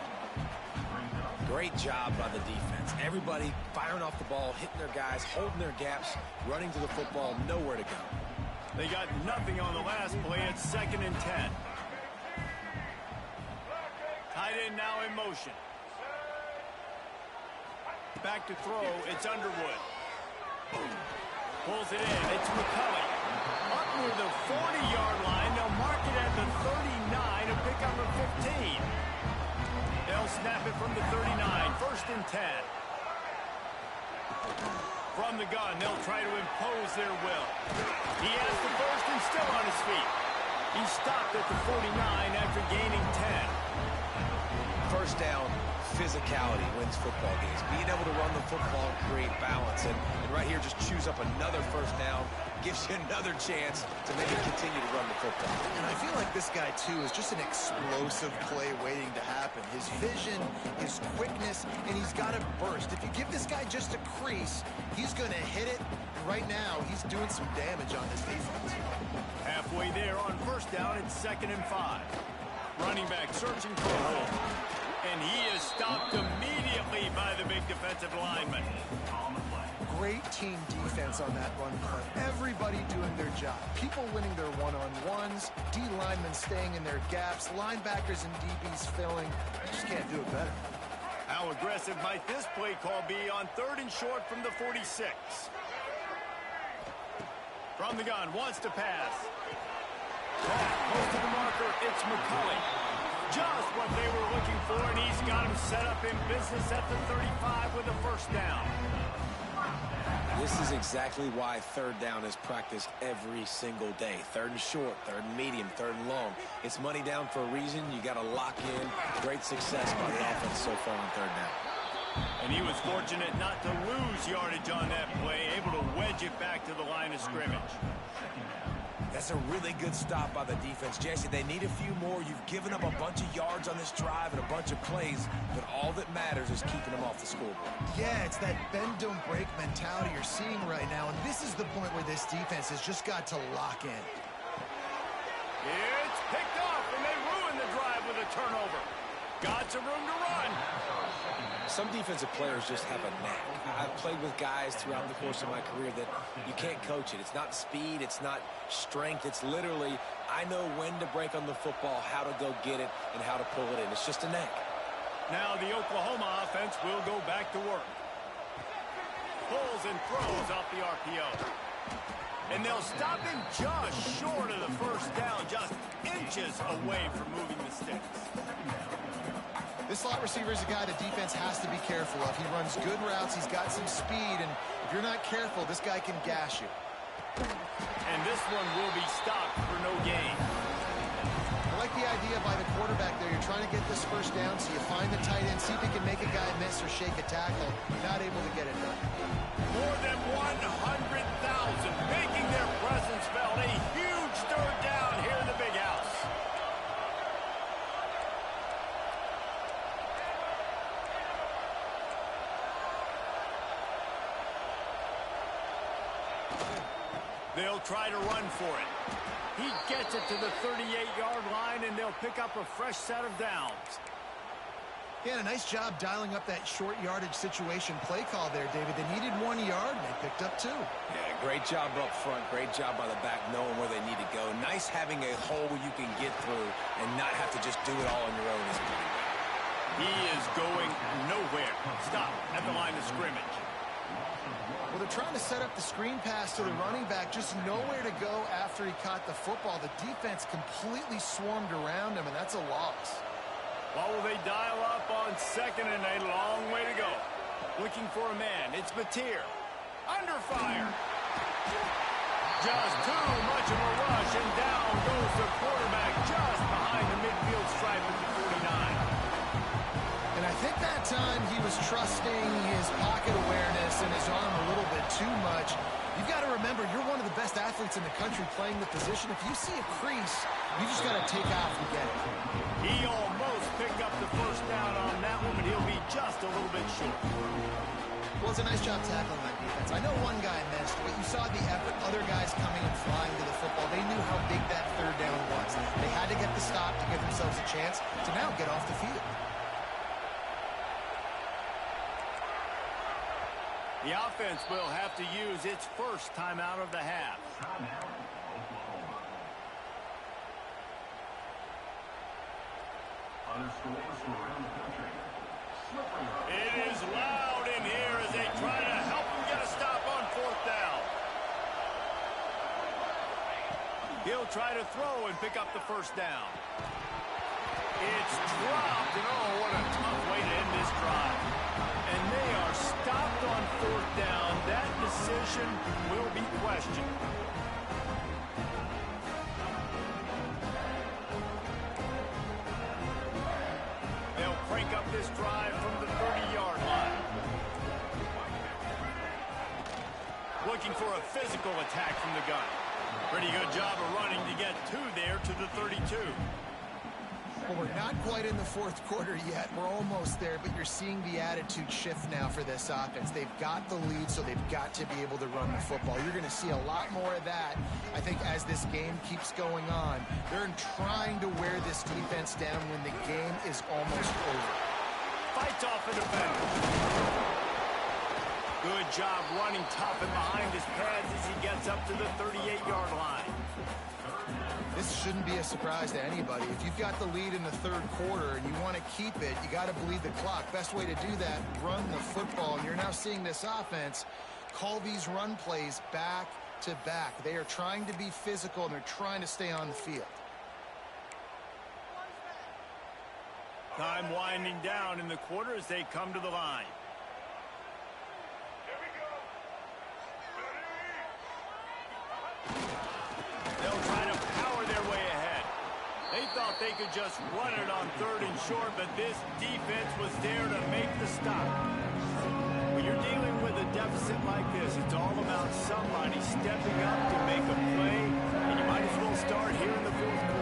S3: Great job by the defense. Everybody firing off the ball, hitting their guys, holding their gaps, running to the football, nowhere to go.
S1: They got nothing on the last play. It's 2nd and 10. Tight end now in motion. Back to throw. It's Underwood. Pulls it in. It's McCulley. Up near the 40-yard line. They'll mark it at the 39 and pick up a 15. They'll snap it from the 39. 1st and 10. From the gun, they'll try to impose their will. He has the first and still on his feet. He stopped at the 49 after gaining 10.
S3: First down, physicality wins football games. Being able to run the football and create balance. And right here, just choose up another first down. Gives you another chance to maybe continue to run the football.
S2: And I feel like this guy, too, is just an explosive play waiting to happen. His vision, his quickness, and he's got a burst. If you give this guy just a crease, he's going to hit it. And right now, he's doing some damage on this defense.
S1: Halfway there on first down, it's 2nd and 5. Running back searching for a hole. And he is stopped immediately by the big defensive lineman.
S2: Great team defense on that run play. Everybody doing their job. People winning their one-on-ones, D linemen staying in their gaps, linebackers and DBs filling. You just can't do it better.
S1: How aggressive might this play call be on 3rd and short from the 46? From the gun, wants to pass. Close to the marker, it's McCulley. Just what they were looking for, and he's got him set up in business at the 35 with a first down.
S3: This is exactly why 3rd down is practiced every single day. 3rd and short, 3rd and medium, 3rd and long. It's money down for a reason. You got to lock in. Great success by the offense so far on 3rd down.
S1: And And he was fortunate not to lose yardage on that play, able to wedge it back to the line of scrimmage.
S3: That's a really good stop by the defense. Jesse, they need a few more. You've given up a bunch of yards on this drive and a bunch of plays, but all that matters is keeping them off the scoreboard.
S2: Yeah, it's that bend, don't break mentality you're seeing right now, and this is the point where this defense has just got to lock in.
S1: It's picked off, and they ruin the drive with a turnover. Got some room to run.
S3: Some defensive players just have a knack. I've played with guys throughout the course of my career that you can't coach it. It's not speed, it's not strength. It's literally, I know when to break on the football, how to go get it, and how to pull it in. It's just a knack.
S1: Now the Oklahoma offense will go back to work. Pulls and throws off the RPO. And they'll stop him just short of the first down, just inches away from moving the sticks.
S2: This slot receiver is a guy the defense has to be careful of. He runs good routes. He's got some speed, and if you're not careful, this guy can gash you.
S1: And this one will be stopped for no gain.
S2: I like the idea by the quarterback there. You're trying to get this first down, so you find the tight end, see if he can make a guy miss or shake a tackle. Not able to get it done.
S1: More than 100,000 making their presence felt. A huge third down here in the big house. They'll try to run for it. He gets it to the 38-yard line, and they'll pick up a fresh set of downs.
S2: Yeah, a nice job dialing up that short yardage situation play call there, David. They needed 1 yard, and they picked up 2.
S3: Yeah, great job up front. Great job by the back knowing where they need to go. Nice having a hole where you can get through and not have to just do it all on your own.
S1: He is going nowhere. Stop at the line of scrimmage.
S2: Well, they're trying to set up the screen pass to the running back, just nowhere to go after he caught the football. The defense completely swarmed around him, and that's a loss.
S1: What will they dial up on second and a long way to go? Looking for a man. It's Mateer. Under fire. Just too much of a rush, and down goes the quarterback just behind the midfield stripe at the 49.
S2: And I think that time he was trusting his pocket awareness and his arm a little bit too much. You've got to remember, you're one of the best athletes in the country playing the position. If you see a crease, you just got to take off and get it.
S1: He almost picked up the first down on that one, but he'll be just a little bit short.
S2: Well, it's a nice job tackling that defense. I know one guy missed, but you saw the effort. Other guys coming and flying to the football. They knew how big that third down was. They had to get the stop to give themselves a chance to now get off the field.
S1: The offense will have to use its first timeout of the half. It is loud in here as they try to help him get a stop on fourth down. He'll try to throw and pick up the first down. It's dropped, and oh, what a tough way to end this drive. And they are stopped on fourth down. That decision will be questioned. They'll crank up this drive from the 30-yard line. Looking for a physical attack from the gun. Pretty good job of running to get there to the 32.
S2: Well, we're not quite in the fourth quarter yet. We're almost there, but you're seeing the attitude shift now for this offense. They've got the lead, so they've got to be able to run the football. You're going to see a lot more of that, I think, as this game keeps going on. They're trying to wear this defense down when the game is almost over.
S1: Fights off a defender. Good job running tough and behind his pads as he gets up to the 38-yard line.
S2: This shouldn't be a surprise to anybody. If you've got the lead in the third quarter and you want to keep it, you got to bleed the clock. Best way to do that, run the football. And you're now seeing this offense call these run plays back to back. They are trying to be physical, and they're trying to stay on the field.
S1: Time winding down in the quarter as they come to the line. They'll try to power their way ahead. They thought they could just run it on third and short, but this defense was there to make the stop. deficit like this, it's all about somebody stepping up to make a play, and you might as well start here in the fourth quarter.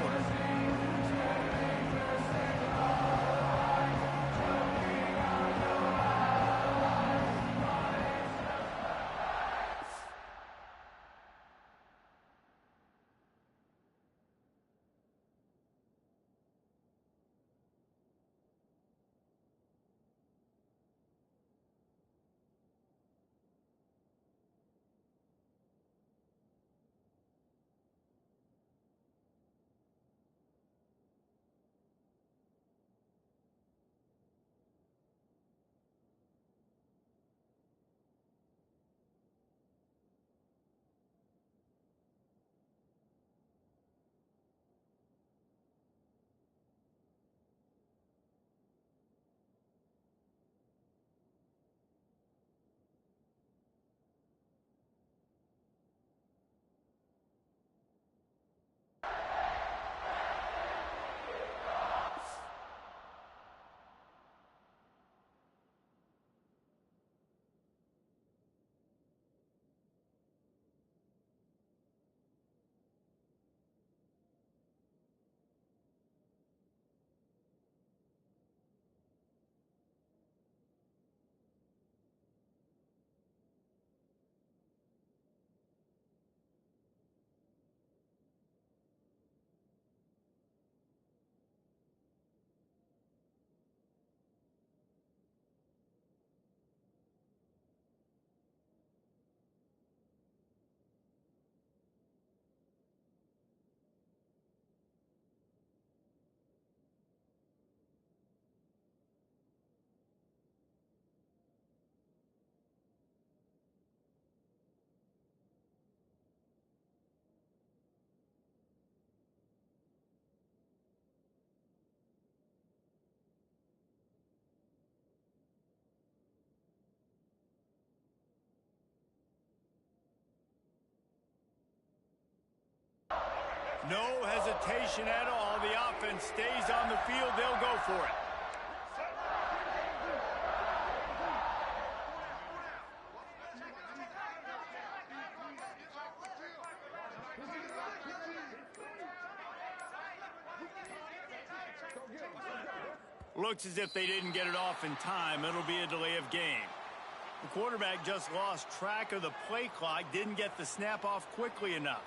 S1: No hesitation at all. The offense stays on the field. They'll go for it. Looks as if they didn't get it off in time. It'll be a delay of game. The quarterback just lost track of the play clock, didn't get the snap off quickly enough.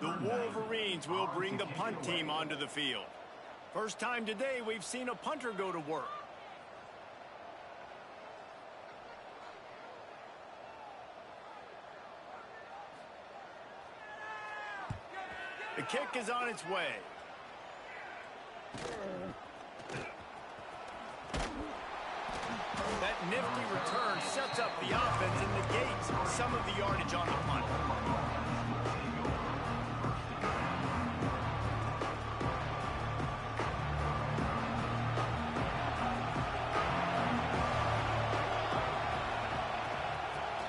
S1: The Wolverines will bring the punt team onto the field. First time today we've seen a punter go to work. The kick is on its way. That nifty return sets up the offense and negates some of the yardage on the punt.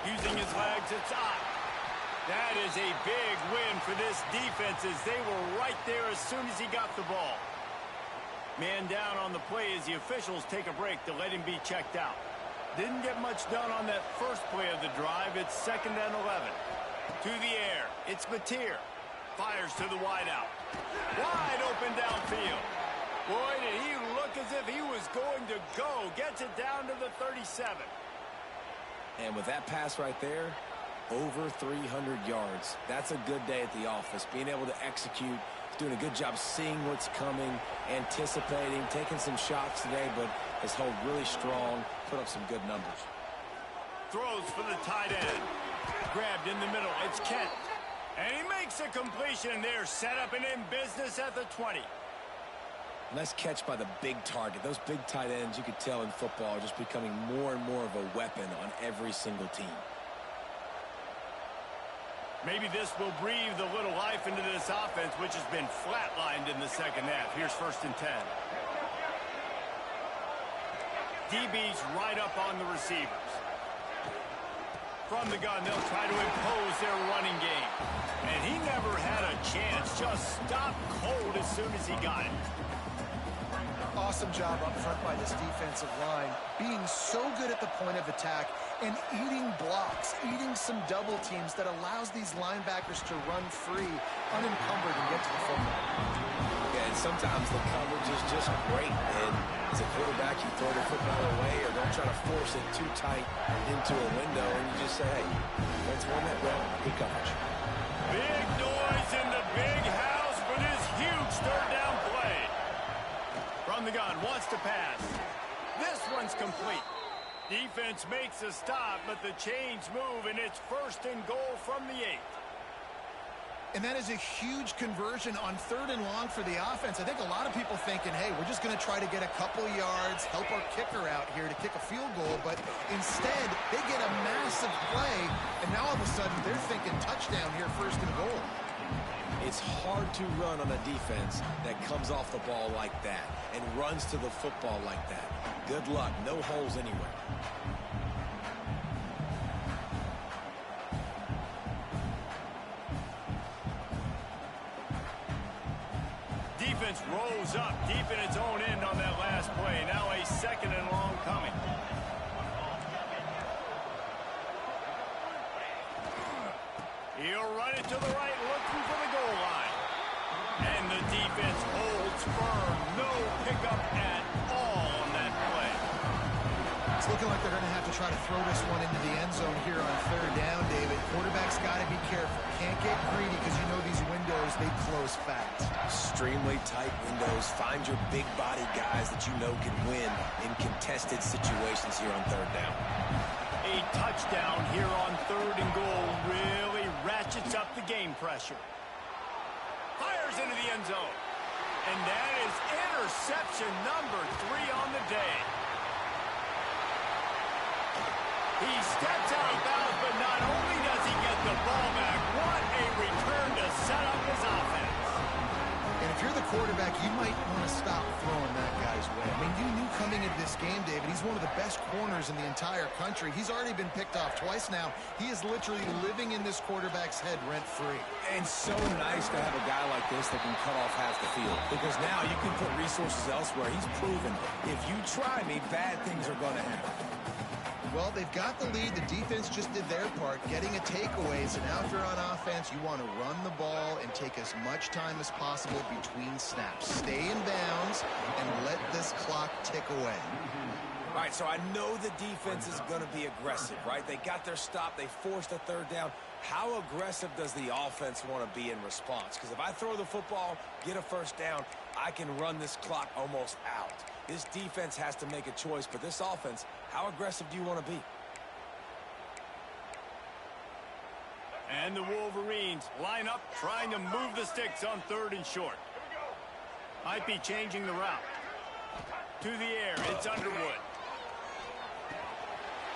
S1: Using his legs, it's up. That is a big win for this defense as they were right there as soon as he got the ball. Man down on the play as the officials take a break to let him be checked out. Didn't get much done on that first play of the drive. It's 2nd and 11. To the air. It's Mateer. Fires to the wideout. Wide open downfield. Boy, did he look as if he was going to go. Gets it down to the 37.
S3: And with that pass right there, over 300 yards. That's a good day at the office. Being able to execute, doing a good job seeing what's coming, anticipating, taking some shots today, but has held really strong, put up some good numbers.
S1: Throws for the tight end. Grabbed in the middle. It's Kent. And he makes a completion there. Set up and in business at the 20.
S3: Nice catch by the big target. Those big tight ends, you could tell in football, are just becoming more and more of a weapon on every single team.
S1: Maybe this will breathe a little life into this offense, which has been flatlined in the second half. Here's 1st and 10. DB's right up on the receivers. From the gun, they'll try to impose their running game. And he never had a chance. Just stopped cold as soon as he got it.
S2: awesome job up front by this defensive line, being so good at the point of attack and eating blocks, eating some double teams that allows these linebackers to run free, unencumbered, and get to the football.
S3: Yeah, and sometimes the coverage is just great. And as a quarterback, you throw the football away or don't try to force it too tight into a window, and you just say, hey, let's win that well. Good coverage.
S1: Big noise in the big house for this huge third down play. From the gun, wants to pass. This one's complete. Defense makes a stop, but the chains move, and it's 1st and goal from the 8.
S2: And that is a huge conversion on 3rd and long for the offense. I think a lot of people thinking, hey, we're just going to try to get a couple yards, help our kicker out here to kick a field goal. But instead, they get a massive play, and now all of a sudden they're thinking touchdown here, 1st and goal.
S3: It's hard to run on a defense that comes off the ball like that and runs to the football like that. Good luck. No holes anywhere.
S1: Defense rolls up deep in its own end on that last play. Now a 2nd and long coming. He'll run it to the right, looking for the goal line. And the defense holds firm. No pickup at all on that play.
S2: It's looking like they're going to have to try to throw this one into the end zone here on 3rd down, David. Quarterback's got to be careful. Can't get greedy because you know these windows, they close fast.
S3: Extremely tight windows. Find your big body guys that you know can win in contested situations here on 3rd down.
S1: A touchdown here on 3rd and goal really ratchets up the game pressure. Fires into the end zone. And that is interception number 3 on the day. He steps out of bounds, but not only does he get the ball back, what a return to set up his offense.
S2: And if you're the quarterback, you might want to stop throwing that guy's way. I mean, you knew coming into this game, David, he's one of the best corners in the entire country. He's already been picked off twice now. He is literally living in this quarterback's head rent-free.
S4: And so nice to have a guy like this that can cut off half the field. Because now you can put resources elsewhere. He's proven if you try me, bad things are going to happen.
S2: Well, they've got the lead. The defense just did their part, getting a takeaway. So now if you're on offense, you want to run the ball and take as much time as possible between snaps. Stay in bounds and let this clock tick away.
S3: All right, so I know the defense is going to be aggressive, right? They got their stop. They forced a 3rd down. How aggressive does the offense want to be in response? Because if I throw the football, get a 1st down, I can run this clock almost out. This defense has to make a choice, but this offense, how aggressive do you want to be?
S1: And the Wolverines line up, trying to move the sticks on 3rd and short. Might be changing the route. To the air, it's Underwood.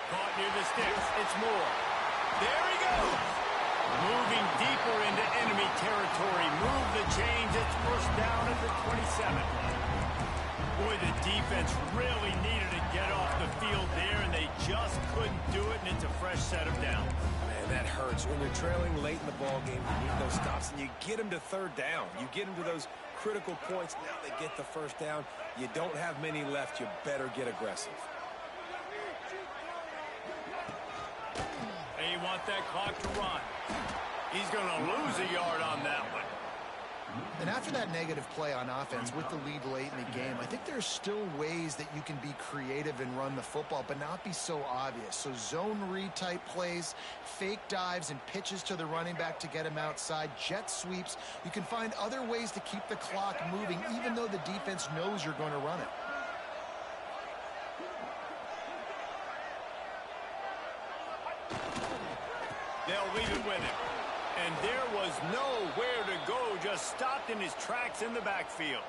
S1: Caught near the sticks, it's Moore. There he goes! Moving deeper into enemy territory. Move the chains, it's 1st down at the 27. Boy, the defense really needed to get off the field there, and they just couldn't do it, and it's a fresh set of downs.
S3: Man, that hurts. When you're trailing late in the ballgame, you need those stops, and you get them to 3rd down. You get them to those critical points. Now they get the 1st down. You don't have many left. You better get aggressive.
S1: They want that clock to run. He's going to lose a yard on that one.
S2: And after that negative play on offense with the lead late in the game, I think there's still ways that you can be creative and run the football, but not be so obvious. So zone read type plays, fake dives and pitches to the running back to get him outside, jet sweeps. You can find other ways to keep the clock moving, even though the defense knows you're going to run it.
S1: They'll leave it with him. And there was nowhere to go, just stopped in his tracks in the backfield.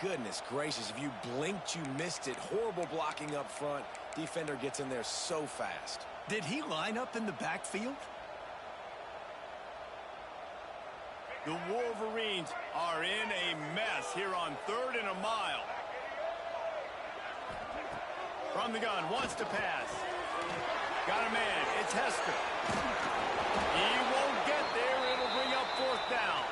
S3: Goodness gracious, if you blinked, you missed it. Horrible blocking up front. Defender gets in there so fast.
S1: Did he line up in the backfield? The Wolverines are in a mess here on 3rd and a mile. From the gun, wants to pass. Got a man, it's Hester. He won't get there, it'll bring up 4th down.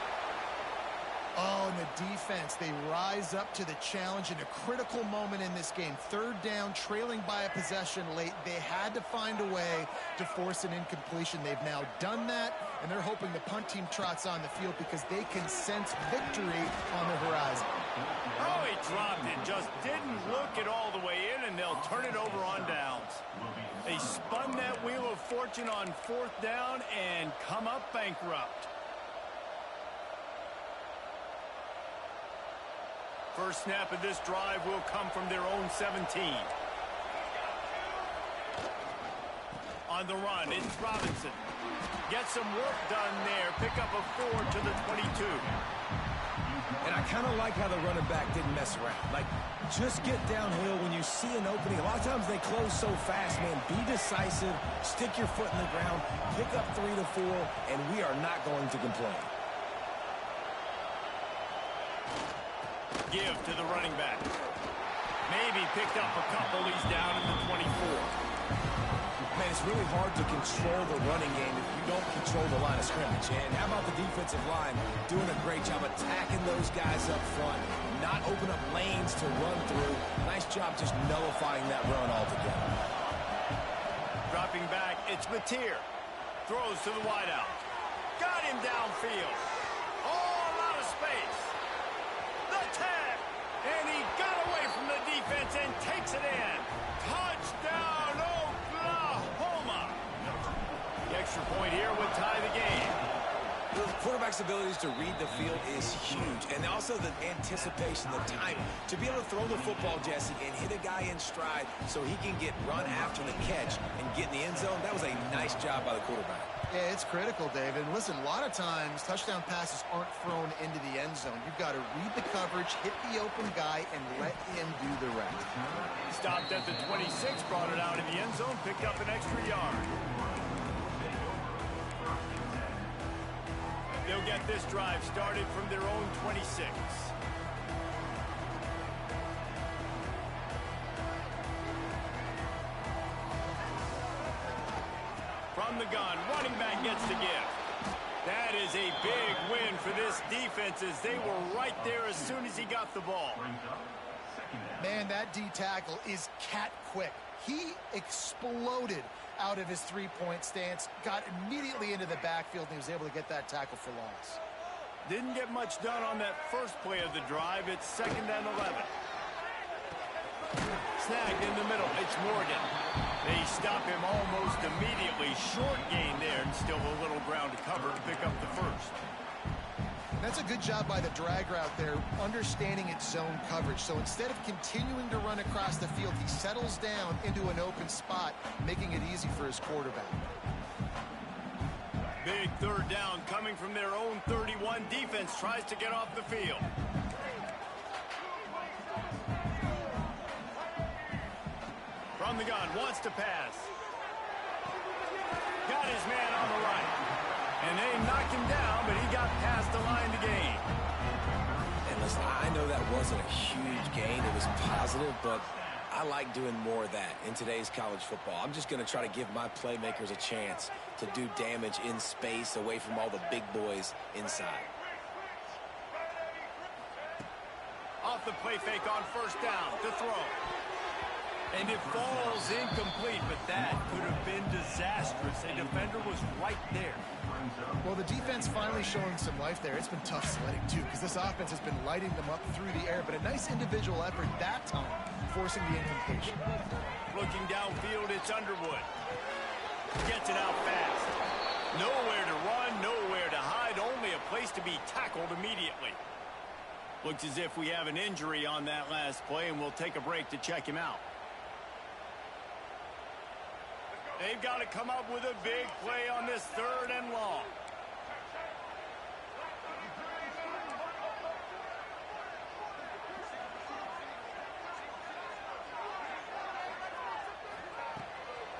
S2: Oh, and the defense, they rise up to the challenge in a critical moment in this game. Third down, trailing by a possession late. They had to find a way to force an incompletion. They've now done that, and they're hoping the punt team trots on the field because they can sense victory on the horizon.
S1: Oh, he dropped it. Just didn't look it all the way in, and they'll turn it over on downs. They spun that wheel of fortune on fourth down and come up bankrupt. First snap of this drive will come from their own 17. On the run, it's Robinson. Get some work done there. Pick up a 4 to the 22.
S4: And I kind of like how the running back didn't mess around. Like, just get downhill when you see an opening. A lot of times they close so fast, man. Be decisive. Stick your foot in the ground. Pick up 3 to 4, and we are not going to complain.
S1: Give to the running back. Maybe picked up a couple. He's down in the 24.
S4: Man, it's really hard to control the running game if you don't control the line of scrimmage. And how about the defensive line doing a great job attacking those guys up front, not open up lanes to run through. Nice job just nullifying that run altogether.
S1: Dropping back, it's Mateer. Throws to the wideout. Got him downfield. All out of space. The tag. And he got away from the defense and takes it in. Touchdown, Oklahoma. The extra point here would tie the game.
S3: The quarterback's abilities to read the field is huge. And also the anticipation, the timing. To be able to throw the football, Jesse, and hit a guy in stride so he can get run after the catch and get in the end zone, that was a nice job by the quarterback.
S2: Yeah, it's critical, David. And listen, a lot of times touchdown passes aren't thrown into the end zone. You've got to read the coverage, hit the open guy, and let him do the rest.
S1: Stopped at the 26, brought it out in the end zone, picked up an extra yard. They'll get this drive started from their own 26. From the gun, running back gets the gift. That is a big win for this defense as they were right there as soon as he got the ball.
S2: Man, that D tackle is cat quick. He exploded out of his three-point stance, got immediately into the backfield, and he was able to get that tackle for loss.
S1: Didn't get much done on that first play of the drive. It's 2nd and 11. Snagged in the middle. It's Morgan. They stop him almost immediately. Short gain there, and still a little ground to cover to pick up the first.
S2: That's a good job by the drag route there, understanding its zone coverage. So instead of continuing to run across the field, he settles down into an open spot, making it easy for his quarterback.
S1: Big third down coming from their own 31. Defense tries to get off the field. From the gun, wants to pass. Got his man on the right. And they knocked him down, but he got past the line to gain.
S3: And listen, I know that wasn't a huge gain. It was positive, but I like doing more of that in today's college football. I'm just going to try to give my playmakers a chance to do damage in space away from all the big boys inside.
S1: Off the play fake on first down to throw. And it falls incomplete, but that could have been disastrous. A defender was right there.
S2: Well, the defense finally showing some life there. It's been tough sledding, too, because this offense has been lighting them up through the air. But a nice individual effort that time, forcing the incompletion.
S1: Looking downfield, it's Underwood. Gets it out fast. Nowhere to run, nowhere to hide, only a place to be tackled immediately. Looks as if we have an injury on that last play, and we'll take a break to check him out. They've got to come up with a big play on this 3rd and long.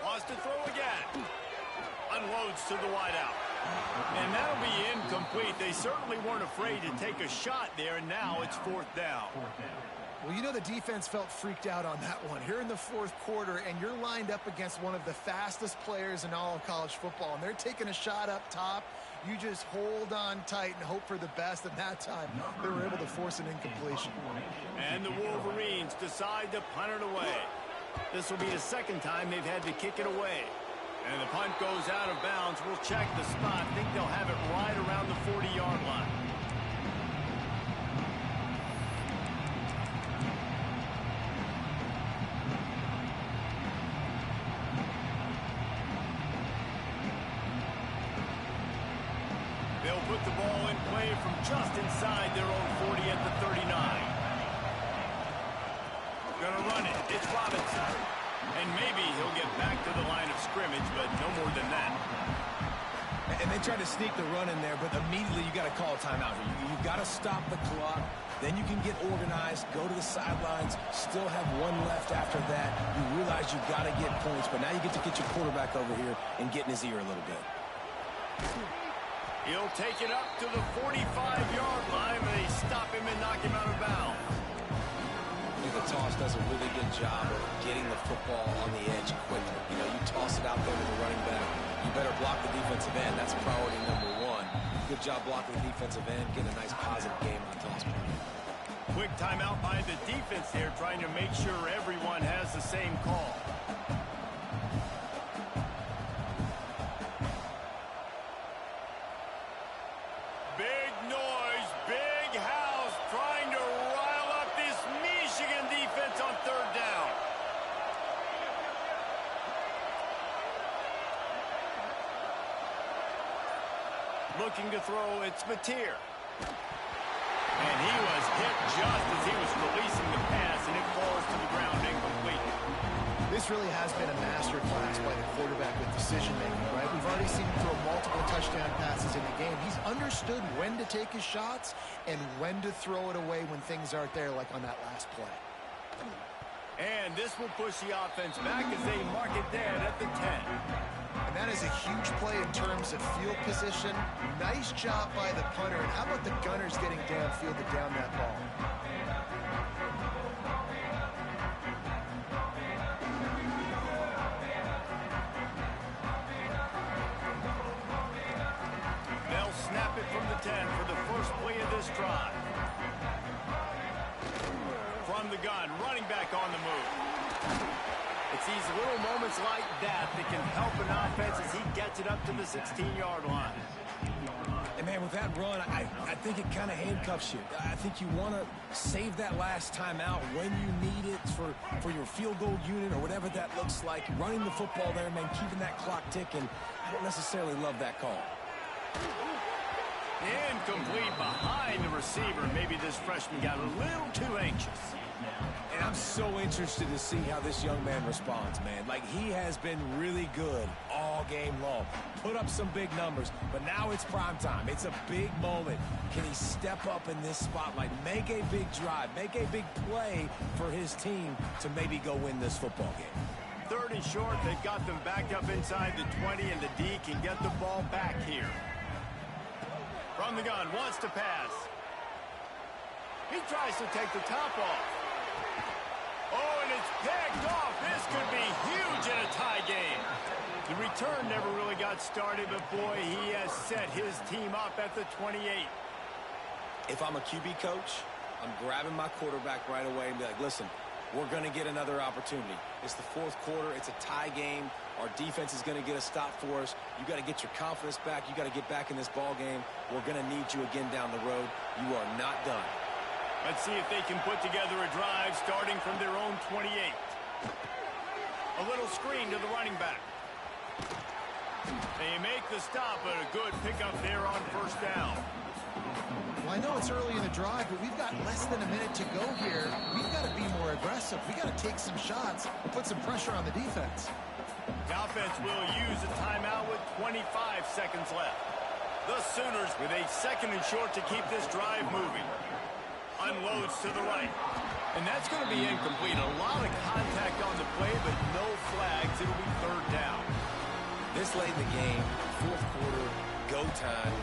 S1: Wants to throw again. Unloads to the wideout. And that'll be incomplete. They certainly weren't afraid to take a shot there, and now it's 4th down.
S2: Well, you know the defense felt freaked out on that one. Here in the 4th quarter, and you're lined up against one of the fastest players in all of college football, and they're taking a shot up top. You just hold on tight and hope for the best, and that time they were able to force an incompletion.
S1: And the Wolverines decide to punt it away. This will be the second time they've had to kick it away. And the punt goes out of bounds. We'll check the spot. I think they'll have it right around the 40-yard line. They'll put the ball in play from just inside their own 40 at the 39. Gonna run it. It's Robinson. And maybe he'll get back to the line of scrimmage, but no more than that.
S4: And they tried to sneak the run in there, but immediately you got to call a timeout here. You got to stop the clock. Then you can get organized, go to the sidelines, still have one left after that. You realize you got to get points, but now you get to get your quarterback over here and get in his ear a little bit.
S1: He'll take it up to the 45-yard line, and they stop him and knock him out of bounds.
S3: I think the toss does a really good job of getting the football on the edge quickly. You know, you toss it out there to the running back. You better block the defensive end. That's priority number one. Good job blocking the defensive end. Get a nice positive game on toss point.
S1: Quick timeout by the defense there, trying to make sure everyone has the same call. Big noise, big house, trying to rile up this Michigan defense on third down. Looking to throw, it's Mateer. And he was hit just as he was releasing the pass, and it falls to the ground incomplete.
S2: This really has been a master class by the quarterback with decision-making, right? We've already seen him throw multiple touchdown passes in the game. He's understood when to take his shots and when to throw it away when things aren't there, like on that last play.
S1: And this will push the offense back as they mark it dead at the 10.
S2: And that is a huge play in terms of field position. Nice job by the punter. And how about the Gunners getting downfield to down that ball?
S1: They'll snap it from the 10 for the first play of this drive. From the gun, running back on the move. It's these little moments like that that can help an offense as he gets it up to the 16-yard line.
S4: And, man, with that run, I think it kind of handcuffs you. I think you want to save that last time out when you need it for your field goal unit or whatever that looks like. Running the football there, man, keeping that clock ticking. I don't necessarily love that call.
S1: Incomplete behind the receiver. Maybe this freshman got a little too anxious.
S4: And I'm so interested to see how this young man responds, man. Like, he has been really good all game long. Put up some big numbers, but now it's prime time. It's a big moment. Can he step up in this spotlight, make a big drive, make a big play for his team to maybe go win this football game?
S1: Third and short, they've got them backed up inside the 20, and the D can get the ball back here. From the gun, wants to pass. He tries to take the top off. Oh, and it's picked off. This could be huge in a tie game. The return never really got started, but boy, he has set his team up at the 28.
S3: If I'm a QB coach, I'm grabbing my quarterback right away and be like, listen, we're going to get another opportunity. It's the fourth quarter. It's a tie game. Our defense is going to get a stop for us. You got to get your confidence back. You got to get back in this ball game. We're going to need you again down the road. You are not done.
S1: Let's see if they can put together a drive starting from their own 28. A little screen to the running back. They make the stop, but a good pickup there on first down.
S2: Well, I know it's early in the drive, but we've got less than a minute to go here. We've got to be more aggressive. We've got to take some shots and put some pressure on the defense.
S1: The offense will use a timeout with 25 seconds left. The Sooners with a second and short to keep this drive moving. Unloads to the right. And that's going to be incomplete. A lot of contact on the play, but no flags. It'll be third down.
S3: This late in the game, fourth quarter, go time.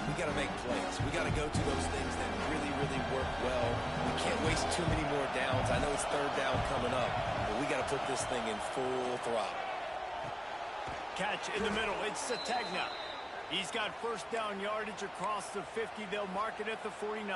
S3: We got to make plays. We got to go to those things that really, really work well. We can't waste too many more downs. I know it's third down coming up, but we got to put this thing in full throttle.
S1: Catch in the middle. It's Sategna. He's got first down yardage across the 50. They'll mark it at the 49.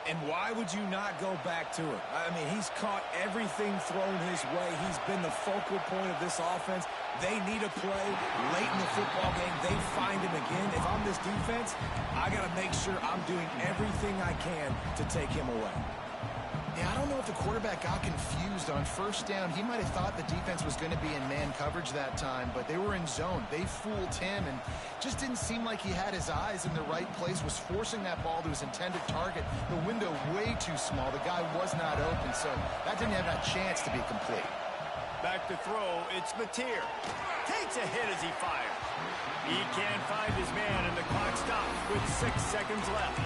S4: And why would you not go back to it? I mean, he's caught everything thrown his way. He's been the focal point of this offense. They need a play late in the football game. They find him again. If I'm this defense, I got to make sure I'm doing everything I can to take him away.
S2: Yeah, I don't know if the quarterback got confused on first down. He might have thought the defense was going to be in man coverage that time, but they were in zone. They fooled him and just didn't seem like he had his eyes in the right place, was forcing that ball to his intended target. The window way too small. The guy was not open, so that didn't have a chance to be complete.
S1: Back to throw, it's Mateer. Takes a hit as he fires. He can't find his man, and the clock stops with 6 seconds left.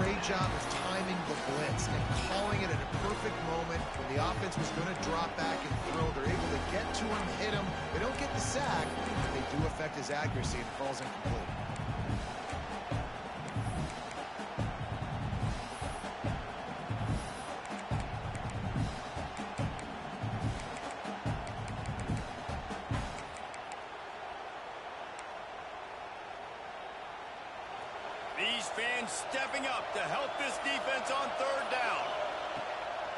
S2: Great job of timing the blitz and calling it at a perfect moment when the offense was going to drop back and throw. They're able to get to him, hit him. They don't get the sack. They do affect his accuracy and falls incomplete.
S1: These fans stepping up to help this defense on third down.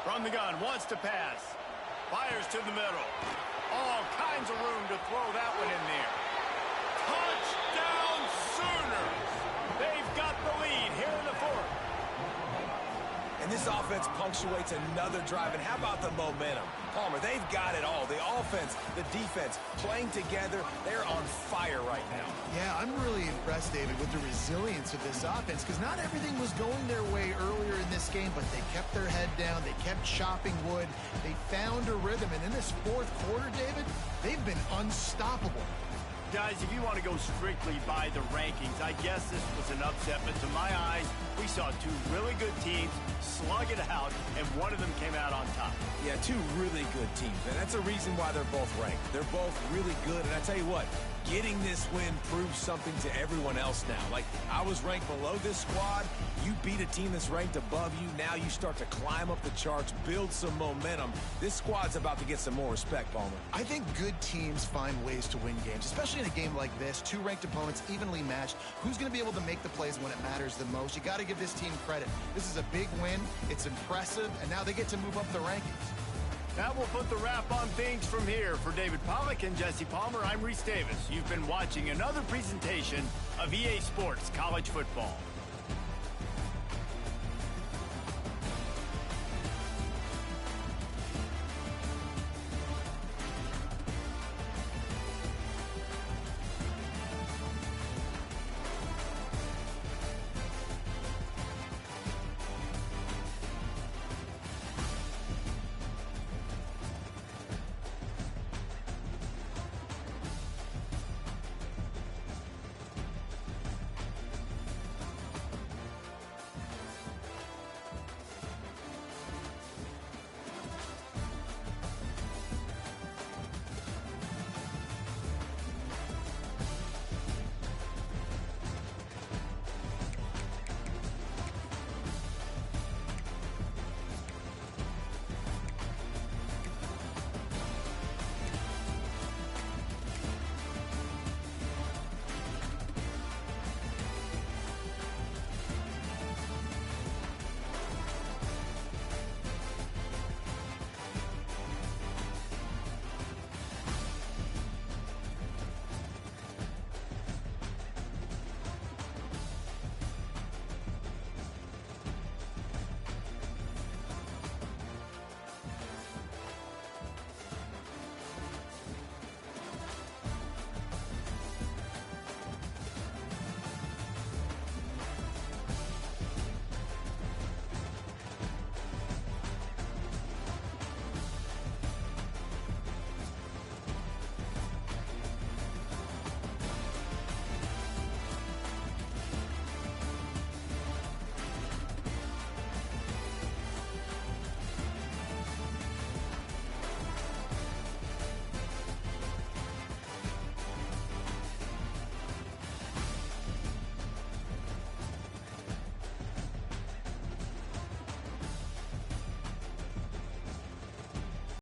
S1: From the gun, wants to pass. Fires to the middle. All kinds of room to throw that one in there. Touchdown Sooners! They've got the lead here in the fourth.
S4: And this offense punctuates another drive. And how about the momentum? Palmer, they've got it all. The offense, the defense, playing together. They're on fire right now.
S2: Yeah, I'm really impressed, David, with the resilience of this offense because not everything was going their way earlier in this game, but they kept their head down. They kept chopping wood. They found a rhythm. And in this fourth quarter, David, they've been unstoppable.
S1: Guys, if you want to go strictly by the rankings, I guess this was an upset, but to my eyes, we saw two really good teams slug it out, and one of them came out on top.
S4: Yeah, two really good teams, and that's a reason why they're both ranked. They're both really good, and I tell you what, getting this win proves something to everyone else now. Like, I was ranked below this squad. You beat a team that's ranked above you. Now you start to climb up the charts, build some momentum. This squad's about to get some more respect, Palmer.
S2: I think good teams find ways to win games, especially in a game like this. Two ranked opponents evenly matched. Who's going to be able to make the plays when it matters the most? You got to give this team credit. This is a big win. It's impressive, and now they get to move up the rankings.
S1: That will put the wrap on things from here. For David Pollack and Jesse Palmer, I'm Reese Davis. You've been watching another presentation of EA Sports College Football.